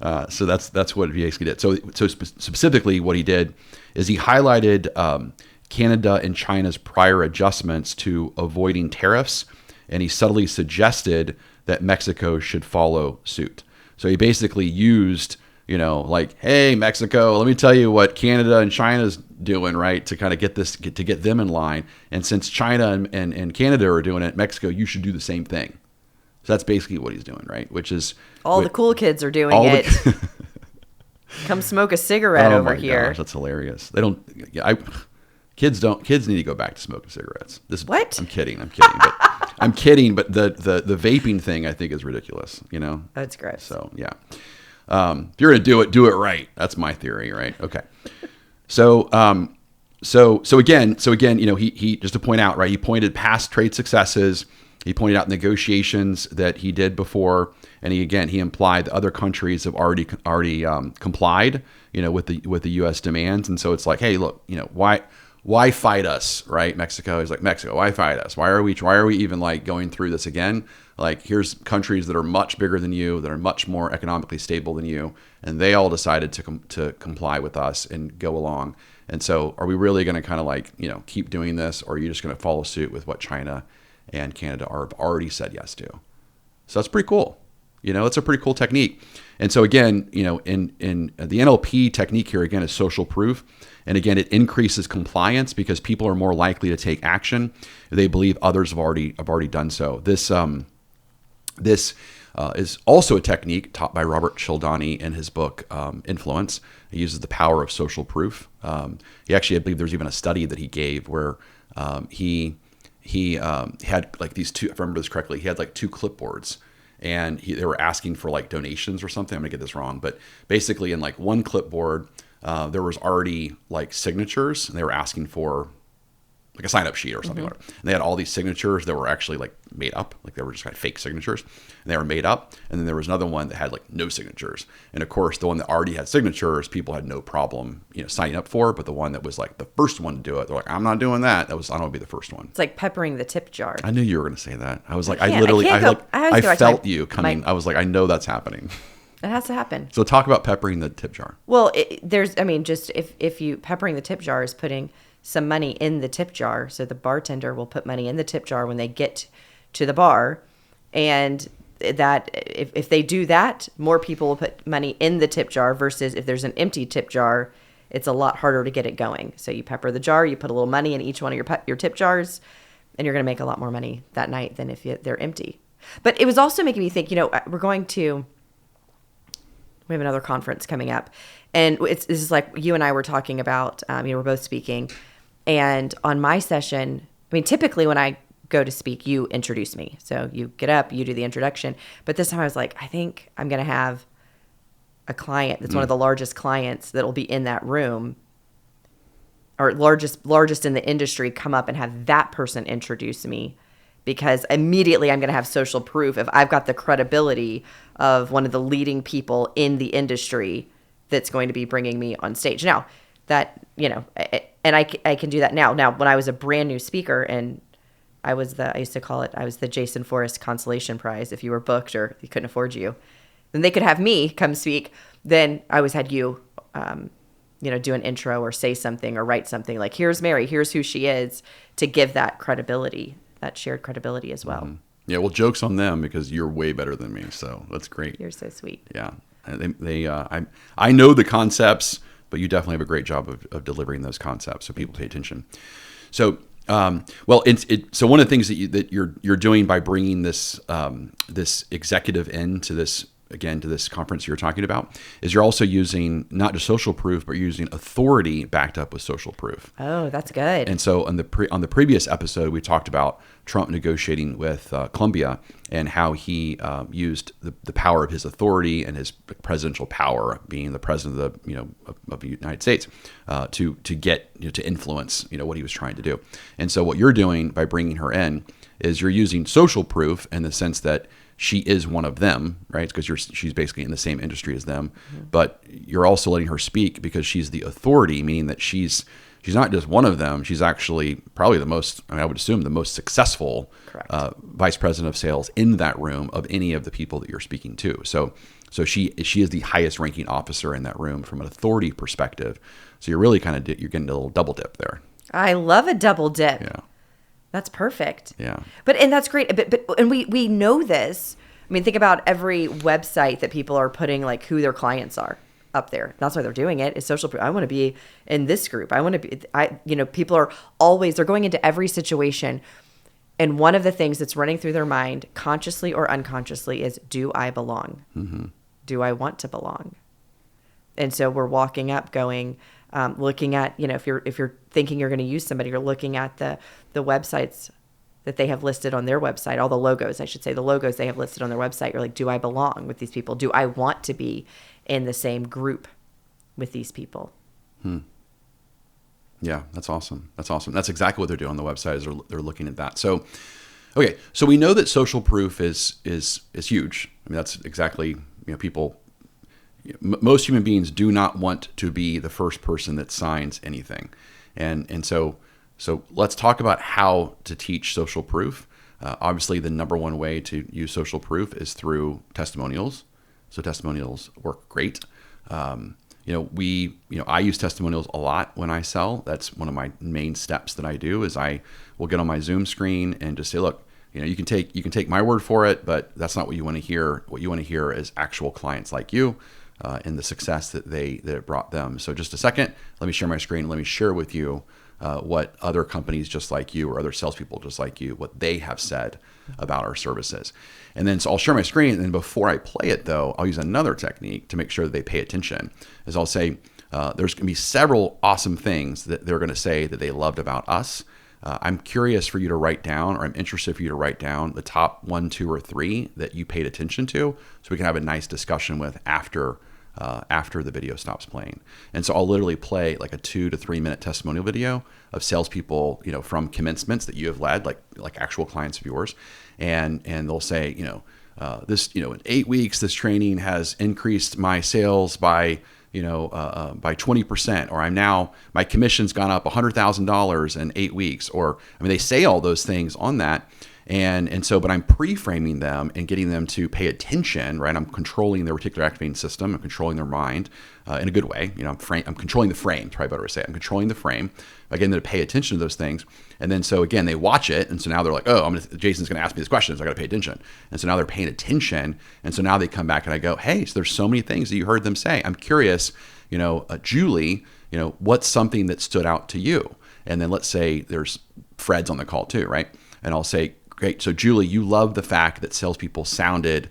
that's what he basically did. So specifically, what he did is he highlighted Canada and China's prior adjustments to avoiding tariffs, and he subtly suggested that Mexico should follow suit. So he basically used, like, hey, Mexico, let me tell you what Canada and China's doing, right, to kind of get them in line. And since China and Canada are doing it, Mexico, you should do the same thing. So that's basically what he's doing, right? Which is the cool kids are doing it. Come smoke a cigarette over here. Gosh, that's hilarious. They don't. Kids need to go back to smoking cigarettes. What? I'm kidding. But the vaping thing I think is ridiculous. That's gross. So yeah, if you're gonna do it right. That's my theory, right? Okay. So again, he just to point out, right? He pointed past trade successes. He pointed out negotiations that he did before, and he implied that other countries have already complied, with the U.S. demands. And so it's like, hey, look, why fight us, right? Mexico is like, Mexico, why fight us? Why are we even like going through this again? Like, here's countries that are much bigger than you, that are much more economically stable than you, and they all decided to comply with us and go along. And so, are we really going to kind of like keep doing this, or are you just going to follow suit with what China and Canada have already said yes to? So that's pretty cool. It's a pretty cool technique. And so again, in the NLP technique here again is social proof. And again, it increases compliance because people are more likely to take action if they believe others have already done so. This is also a technique taught by Robert Cialdini in his book Influence. He uses the power of social proof. He actually, I believe there's even a study that he gave where he had like these two, if I remember this correctly, he had like two clipboards, and they were asking for like donations or something. I'm gonna get this wrong, but basically in like one clipboard, there was already like signatures, and they were asking for like a sign-up sheet or something. And they had all these signatures that were actually like made up, like they were just kind of fake signatures, and they were made up. And then there was another one that had like no signatures. And of course, the one that already had signatures, people had no problem, signing up for. But the one that was like the first one to do it, they're like, I'm not doing that. I don't want to be the first one. It's like peppering the tip jar. I knew you were going to say that. I was like, I felt you coming. I was like, I know that's happening. It has to happen. So talk about peppering the tip jar. Well, just if you peppering the tip jar is putting some money in the tip jar. So the bartender will put money in the tip jar when they get to the bar. And that if they do that, more people will put money in the tip jar versus if there's an empty tip jar, it's a lot harder to get it going. So you pepper the jar, you put a little money in each one of your tip jars, and you're going to make a lot more money that night than if they're empty. But it was also making me think, we have another conference coming up, and this is like you and I were talking about, we're both speaking. And on my session, typically when I go to speak, you introduce me. So you get up, you do the introduction. But this time I was like, I think I'm going to have a client that's one of the largest clients that will be in that room, or largest in the industry, come up and have that person introduce me, because immediately I'm going to have social proof if I've got the credibility of one of the leading people in the industry that's going to be bringing me on stage. Now, that, and I can do that now. Now, when I was a brand new speaker, and I used to call it, I was the Jason Forrest Consolation Prize. If you were booked or they couldn't afford you, then they could have me come speak. Then I always had you, do an intro or say something or write something like, here's Mary, here's who she is, to give that credibility, that shared credibility as well. Yeah, well, joke's on them because you're way better than me. So that's great. You're so sweet. Yeah. I know the concepts, but you definitely have a great job of delivering those concepts, so people pay attention. So, so one of the things that you're doing by bringing this executive into this conference you're talking about is you're also using not just social proof, but you're using authority backed up with social proof. Oh, that's good. And so on the previous episode, we talked about Trump negotiating with Colombia and how he used the power of his authority and his presidential power, being the president of the United States, to get to influence what he was trying to do. And so what you're doing by bringing her in is you're using social proof in the sense that she is one of them, right? Because she's basically in the same industry as them, but you're also letting her speak because she's the authority, meaning that she's not just one of them. She's actually probably I would assume the most successful vice president of sales in that room of any of the people that you're speaking to. So she is the highest ranking officer in that room from an authority perspective. So you're really you're getting a little double dip there. I love a double dip. Yeah. That's perfect. Yeah. And that's great. But we know this. Think about every website that people are putting like who their clients are up there. That's why they're doing it. Is social proof. I want to be in this group. People are always, they're going into every situation. And one of the things that's running through their mind, consciously or unconsciously, is, do I belong? Mm-hmm. Do I want to belong? And so we're walking up going, looking at, if you're thinking you're going to use somebody, you're looking at the websites that they have listed on their website, all the logos, I should say, the logos they have listed on their website. You're like, do I belong with these people? Do I want to be in the same group with these people? Yeah, that's awesome. That's exactly what they're doing on the website, is they're looking at that. So, okay, so we know that social proof is huge. That's exactly, people. Most human beings do not want to be the first person that signs anything. And so let's talk about how to teach social proof. Obviously, the number one way to use social proof is through testimonials. So testimonials work great. I use testimonials a lot when I sell. That's one of my main steps that I do, is I will get on my Zoom screen and just say, look, you can take my word for it, but that's not what you want to hear. What you want to hear is actual clients like you. And the success that it brought them. So just a second, let me share my screen. Let me share with you what other companies just like you, or other salespeople just like you, what they have said about our services. And then so I'll share my screen, and then before I play it though, I'll use another technique to make sure that they pay attention. Is I'll say, there's going to be several awesome things that they're going to say that they loved about us. I'm curious for you to write down, or I'm interested for you to write down the top 1, 2, or 3 that you paid attention to, so we can have a nice discussion with after after the video stops playing. And so I'll literally play like a 2 to 3 minute testimonial video of salespeople, from commencements that you have led, like actual clients of yours. And they'll say, this, in 8 weeks, this training has increased my sales by 20%, or my commission's gone up $100,000 in 8 weeks. Or, they say all those things on that. But I'm pre-framing them and getting them to pay attention, right? I'm controlling their reticular activating system. I'm controlling their mind in a good way. I'm controlling the frame. It's probably better to say. I'm controlling the frame. I get them to pay attention to those things. And then, so again, they watch it. And so now they're like, oh, Jason's going to ask me these questions. I got to pay attention. And so now they're paying attention. And so now they come back and I go, hey, so there's so many things that you heard them say. I'm curious, Julie, what's something that stood out to you? And then let's say there's Fred's on the call too, right? And I'll say, great. So Julie, you love the fact that salespeople sounded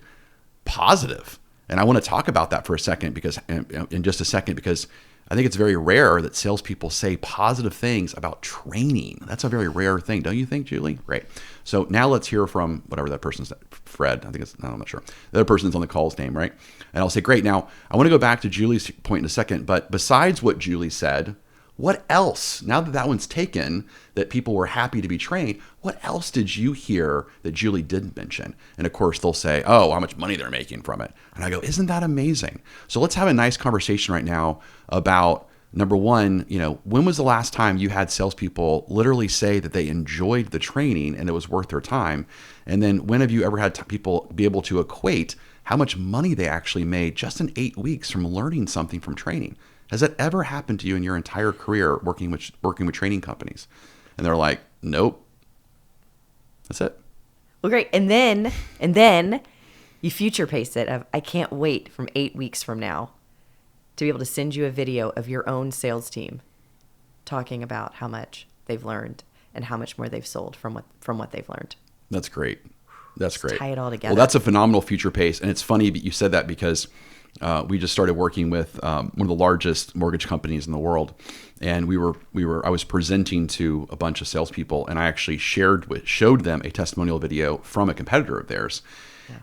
positive. And I want to talk about that for a second because I think it's very rare that salespeople say positive things about training. That's a very rare thing. Don't you think, Julie? Great. So now let's hear from whatever that person's, Fred. I'm not sure. The other person's on the call's name, right? And I'll say, great. Now I want to go back to Julie's point in a second, but besides what Julie said, what else, now that one's taken, that people were happy to be trained, what else did you hear that Julie didn't mention? And of course, they'll say, oh, how much money they're making from it. And I go, isn't that amazing? So let's have a nice conversation right now about, number one, when was the last time you had salespeople literally say that they enjoyed the training and it was worth their time? And then when have you ever had people be able to equate how much money they actually made just in 8 weeks from learning something from training? Has that ever happened to you in your entire career working with training companies? And they're like, nope. That's it. Well, great. And then you future pace it of, I can't wait from 8 weeks from now to be able to send you a video of your own sales team talking about how much they've learned and how much more they've sold from what they've learned. That's great. That's great. Tie it all together. Well, that's a phenomenal future pace. And it's funny that you said that because we just started working with one of the largest mortgage companies in the world, and I was presenting to a bunch of salespeople, and I actually showed them a testimonial video from a competitor of theirs,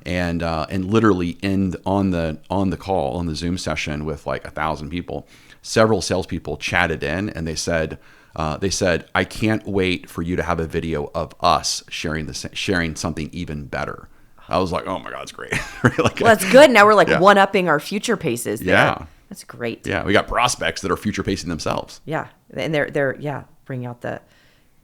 and literally on the call, on the Zoom session with like 1,000 people, several salespeople chatted in, and they said, I can't wait for you to have a video of us sharing something even better. I was like, oh my God, it's great. Well, that's good. Now we're one-upping our future paces there. Yeah. That's great. Yeah. We got prospects that are future pacing themselves. Yeah. And they're bringing out the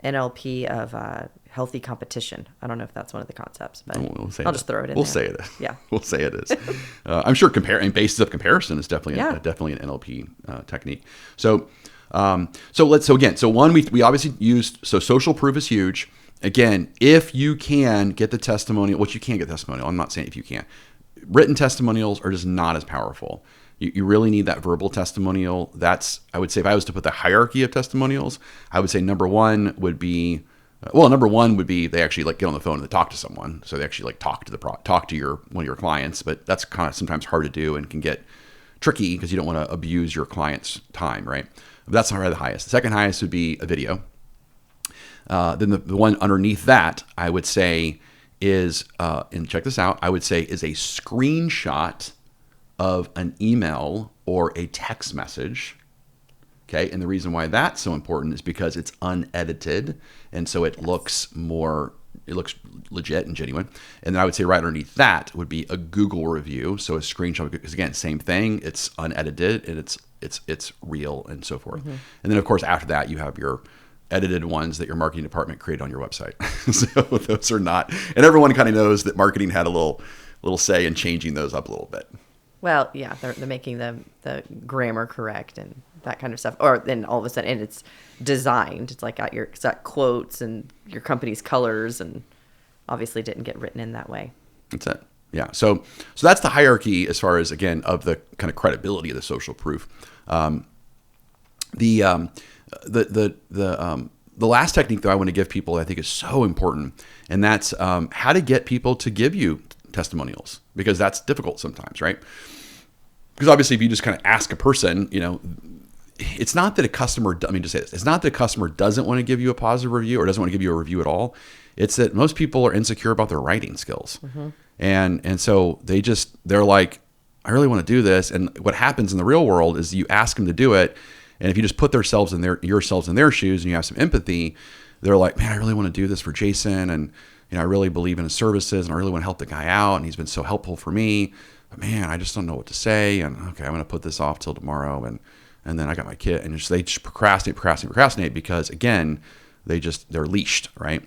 NLP of healthy competition. I don't know if that's one of the concepts, but I'll just throw it in there. We'll say it is. Yeah. We'll say it is. I'm sure basis of comparison is definitely an NLP technique. So one, we obviously used, so social proof is huge. Again, if you can get the testimonial, which you can't get testimonial, I'm not saying if you can't. Written testimonials are just not as powerful. You really need that verbal testimonial. I would say, if I was to put the hierarchy of testimonials, I would say number one would be they actually get on the phone and they talk to someone. So they actually talk to one of your clients, but that's kind of sometimes hard to do and can get tricky because you don't want to abuse your client's time, right? But that's probably the highest. The second highest would be a video. Then the one underneath that, I would say is, and check this out, I would say is a screenshot of an email or a text message. Okay. And the reason why that's so important is because it's unedited. And so it looks legit and genuine. And then I would say right underneath that would be a Google review. So a screenshot, because again, same thing, it's unedited and it's real and so forth. Mm-hmm. And then of course, after that, you have your edited ones that your marketing department created on your website. So those are not, and everyone kind of knows that marketing had a little say in changing those up a little bit. Well, yeah, they're making the grammar correct and that kind of stuff. Or then all of a sudden, and it's designed. It's it's got quotes and your company's colors, and obviously didn't get written in that way. That's it. Yeah. So that's the hierarchy as far as, again, of the kind of credibility of the social proof. The last technique that I want to give people, I think, is so important, and that's how to get people to give you testimonials, because that's difficult sometimes, right? Because obviously, if you just kind of ask a person, it's not that a customer. Let me just say this: it's not that a customer doesn't want to give you a positive review or doesn't want to give you a review at all. It's that most people are insecure about their writing skills, mm-hmm. and so they're like, I really want to do this. And what happens in the real world is you ask them to do it. And if you just put yourselves in their shoes and you have some empathy, they're like, man, I really want to do this for Jason. And, I really believe in his services and I really want to help the guy out. And he's been so helpful for me, but man, I just don't know what to say. And okay, I'm going to put this off till tomorrow. And then I got my kid, and they just procrastinate because again, they're leashed, right?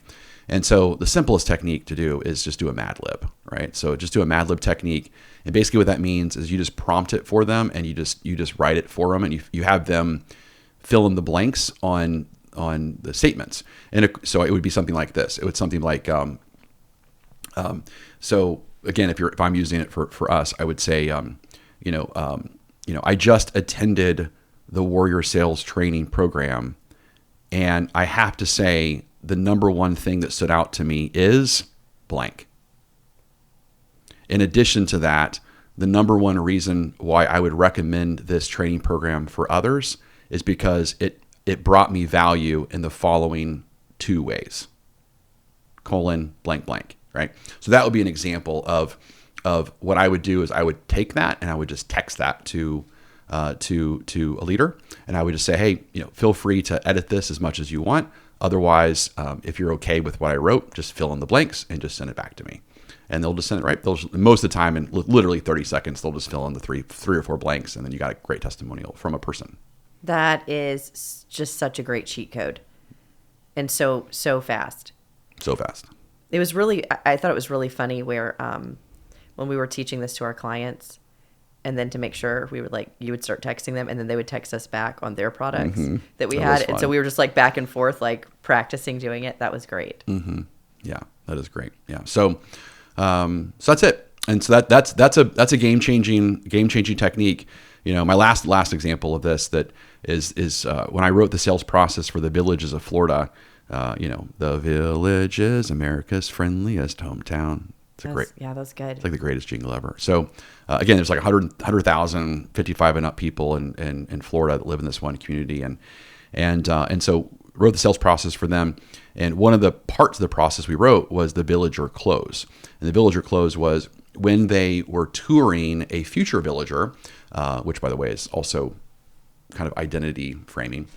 And so the simplest technique to do is just do a Mad Lib, right? So just do a Mad Lib technique. And basically what that means is you just prompt it for them and you just write it for them, and you have them fill in the blanks on the statements. And so it would be something like this. It would something like, so again, if I'm using it for us, I would say, I just attended the Warrior Sales Training Program, and I have to say the number one thing that stood out to me is blank. In addition to that, the number one reason why I would recommend this training program for others is because it brought me value in the following 2 ways, : blank, blank, right? So that would be an example of what I would do is I would take that and I would just text that to a leader, and I would just say, hey, feel free to edit this as much as you want. Otherwise, if you're okay with what I wrote, just fill in the blanks and just send it back to me. And they'll just send it right. Most of the time, in literally 30 seconds, they'll just fill in the three or four blanks, and then you got a great testimonial from a person. That is just such a great cheat code, and so fast. So fast. It was really. I thought it was really funny where when we were teaching this to our clients, and then to make sure you would start texting them, and then they would text us back on their products that we had, and so we were just back and forth practicing doing it. That was great. Mm-hmm. Yeah, that is great. Yeah. So that's it. And so that's a game changing technique. My last example of this that is when I wrote the sales process for the Villages of Florida. The Village is America's friendliest hometown. That's good. It's like the greatest jingle ever. So again, there's 100,000 55 and up people in Florida that live in this one community, and so wrote the sales process for them. And one of the parts of the process we wrote was the villager close. And the villager close was when they were touring a future villager, which by the way is also kind of identity framing.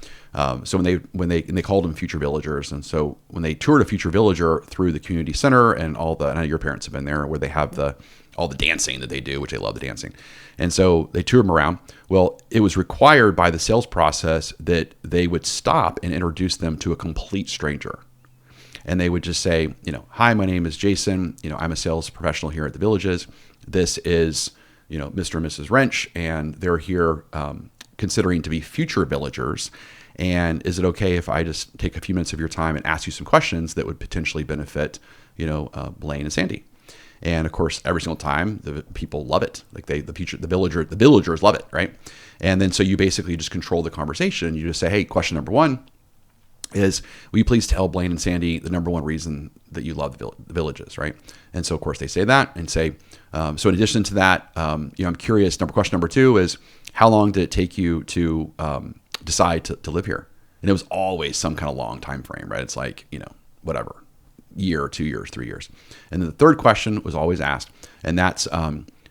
So when they called them future villagers, and so when they toured a future villager through the community center and I know your parents have been there, where they have all the dancing that they do, which they love the dancing, and so they tour them around. Well, it was required by the sales process that they would stop and introduce them to a complete stranger, and they would just say, hi, my name is Jason. I'm a sales professional here at the Villages. This is Mr. and Mrs. Wrench, and they're here considering to be future villagers. And is it okay if I just take a few minutes of your time and ask you some questions that would potentially benefit, Blaine and Sandy? And of course, every single time the people love it. The villagers love it, right? And then so you basically just control the conversation. You just say, hey, question number one is, will you please tell Blaine and Sandy the number one reason that you love the Villages, right? And so of course they say that and say, so in addition to that, I'm curious. Question number two is, how long did it take you to decide to live here? And it was always some kind of long time frame, right? It's whatever, year, 2 years, 3 years. And then the third question was always asked, and that's,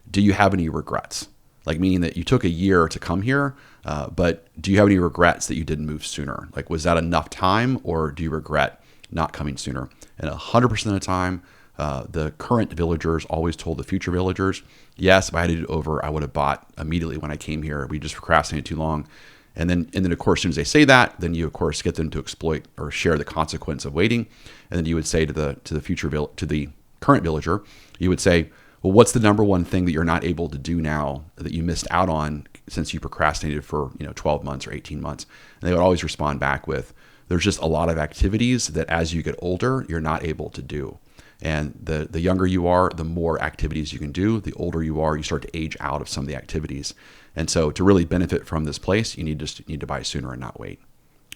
do you have any regrets? Meaning that you took a year to come here, but do you have any regrets that you didn't move sooner? Was that enough time, or do you regret not coming sooner? And 100% of the time, the current villagers always told the future villagers, yes, if I had to do it over, I would have bought immediately when I came here. We just procrastinated too long. And then of course, as soon as they say that, then you of course get them to exploit or share the consequence of waiting. And then you would say to the current villager, you would say, well, what's the number one thing that you're not able to do now that you missed out on since you procrastinated for 12 months or 18 months? And they would always respond back with, there's just a lot of activities that as you get older, you're not able to do. And the younger you are, the more activities you can do. The older you are, you start to age out of some of the activities. And so to really benefit from this place, you need to buy sooner and not wait.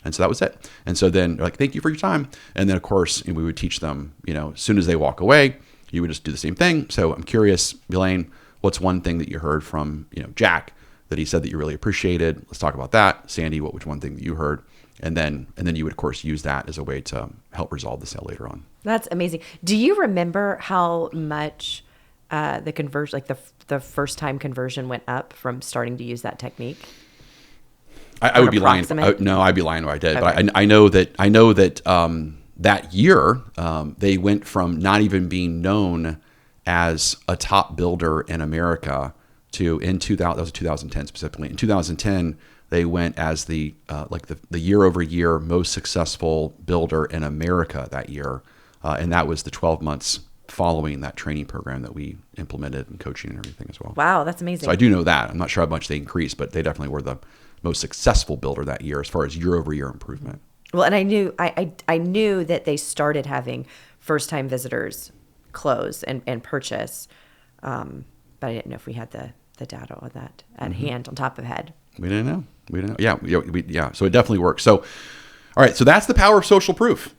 And so that was it. And so then they're like, thank you for your time. And then of course, we would teach them, as soon as they walk away, you would just do the same thing. So I'm curious, Elaine, what's one thing that you heard from, Jack that he said that you really appreciated? Let's talk about that. Sandy, what was one thing that you heard? And then you would of course use that as a way to help resolve the sale later on. That's amazing. Do you remember how much the conversion, like the first time conversion went up from starting to use that technique? I would be lying. No, I'd be lying if I did. Okay. But I know that that year they went from not even being known as a top builder in America to that was 2010 specifically. In 2010, they went as the year over year most successful builder in America that year, and that was the 12 months following that training program that we implemented and coaching and everything as well. Wow, that's amazing. So I do know that. I'm not sure how much they increased, but they definitely were the most successful builder that year as far as year over year improvement. Well, and I knew that they started having first time visitors close and purchase, but I didn't know if we had the data on that at hand on top of head. We didn't know. Yeah. So it definitely works. So, all right. So that's the power of social proof.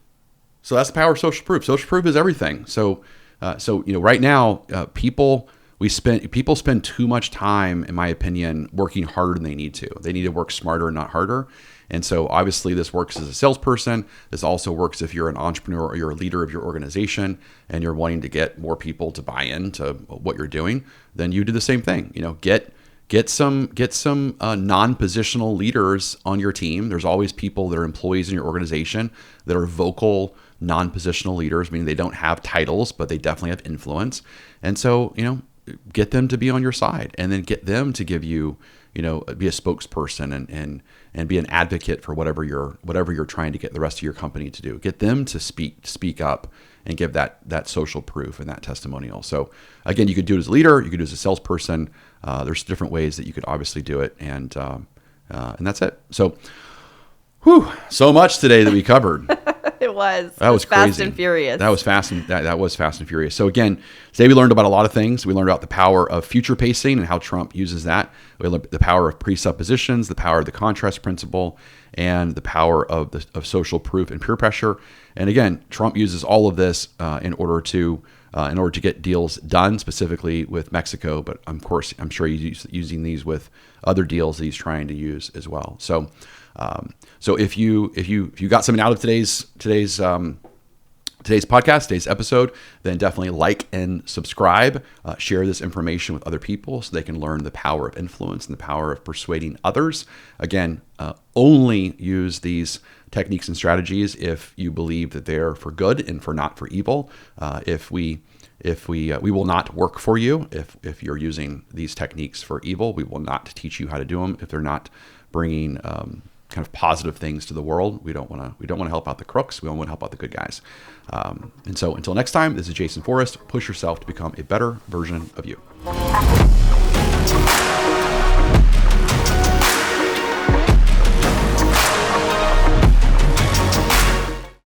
Social proof is everything. So right now, people spend too much time, in my opinion, working harder than they need to. They need to work smarter and not harder. And so obviously this works as a salesperson. This also works if you're an entrepreneur or you're a leader of your organization and you're wanting to get more people to buy into what you're doing. Then you do the same thing. Get some non-positional leaders on your team. There's always people that are employees in your organization that are vocal non-positional leaders, meaning they don't have titles, but they definitely have influence. And so, get them to be on your side, and then get them to give you, be a spokesperson and be an advocate for whatever you're trying to get the rest of your company to do. Get them to speak up and give that social proof and that testimonial. So again, you could do it as a leader, you could do it as a salesperson. There's different ways that you could obviously do it, and that's it. So, so much today that we covered. It was. That was fast crazy. And furious. That was fast and furious. So again, today we learned about a lot of things. We learned about the power of future pacing and how Trump uses that. We learned the power of presuppositions, the power of the contrast principle, and the power of social proof and peer pressure. And again, Trump uses all of this in order to get deals done, specifically with Mexico. But of course, I'm sure he's using these with other deals that he's trying to use as well. So if you got something out of today's podcast, today's episode, then definitely like and subscribe. Share this information with other people so they can learn the power of influence and the power of persuading others. Again, only use these techniques and strategies if you believe that they're for good and not for evil. We will not work for you if you're using these techniques for evil. We will not teach you how to do them if they're not bringing kind of positive things to the world. We don't want to help out the crooks. We want to help out the good guys. And so until next time, this is Jason Forrest. Push yourself to become a better version of you.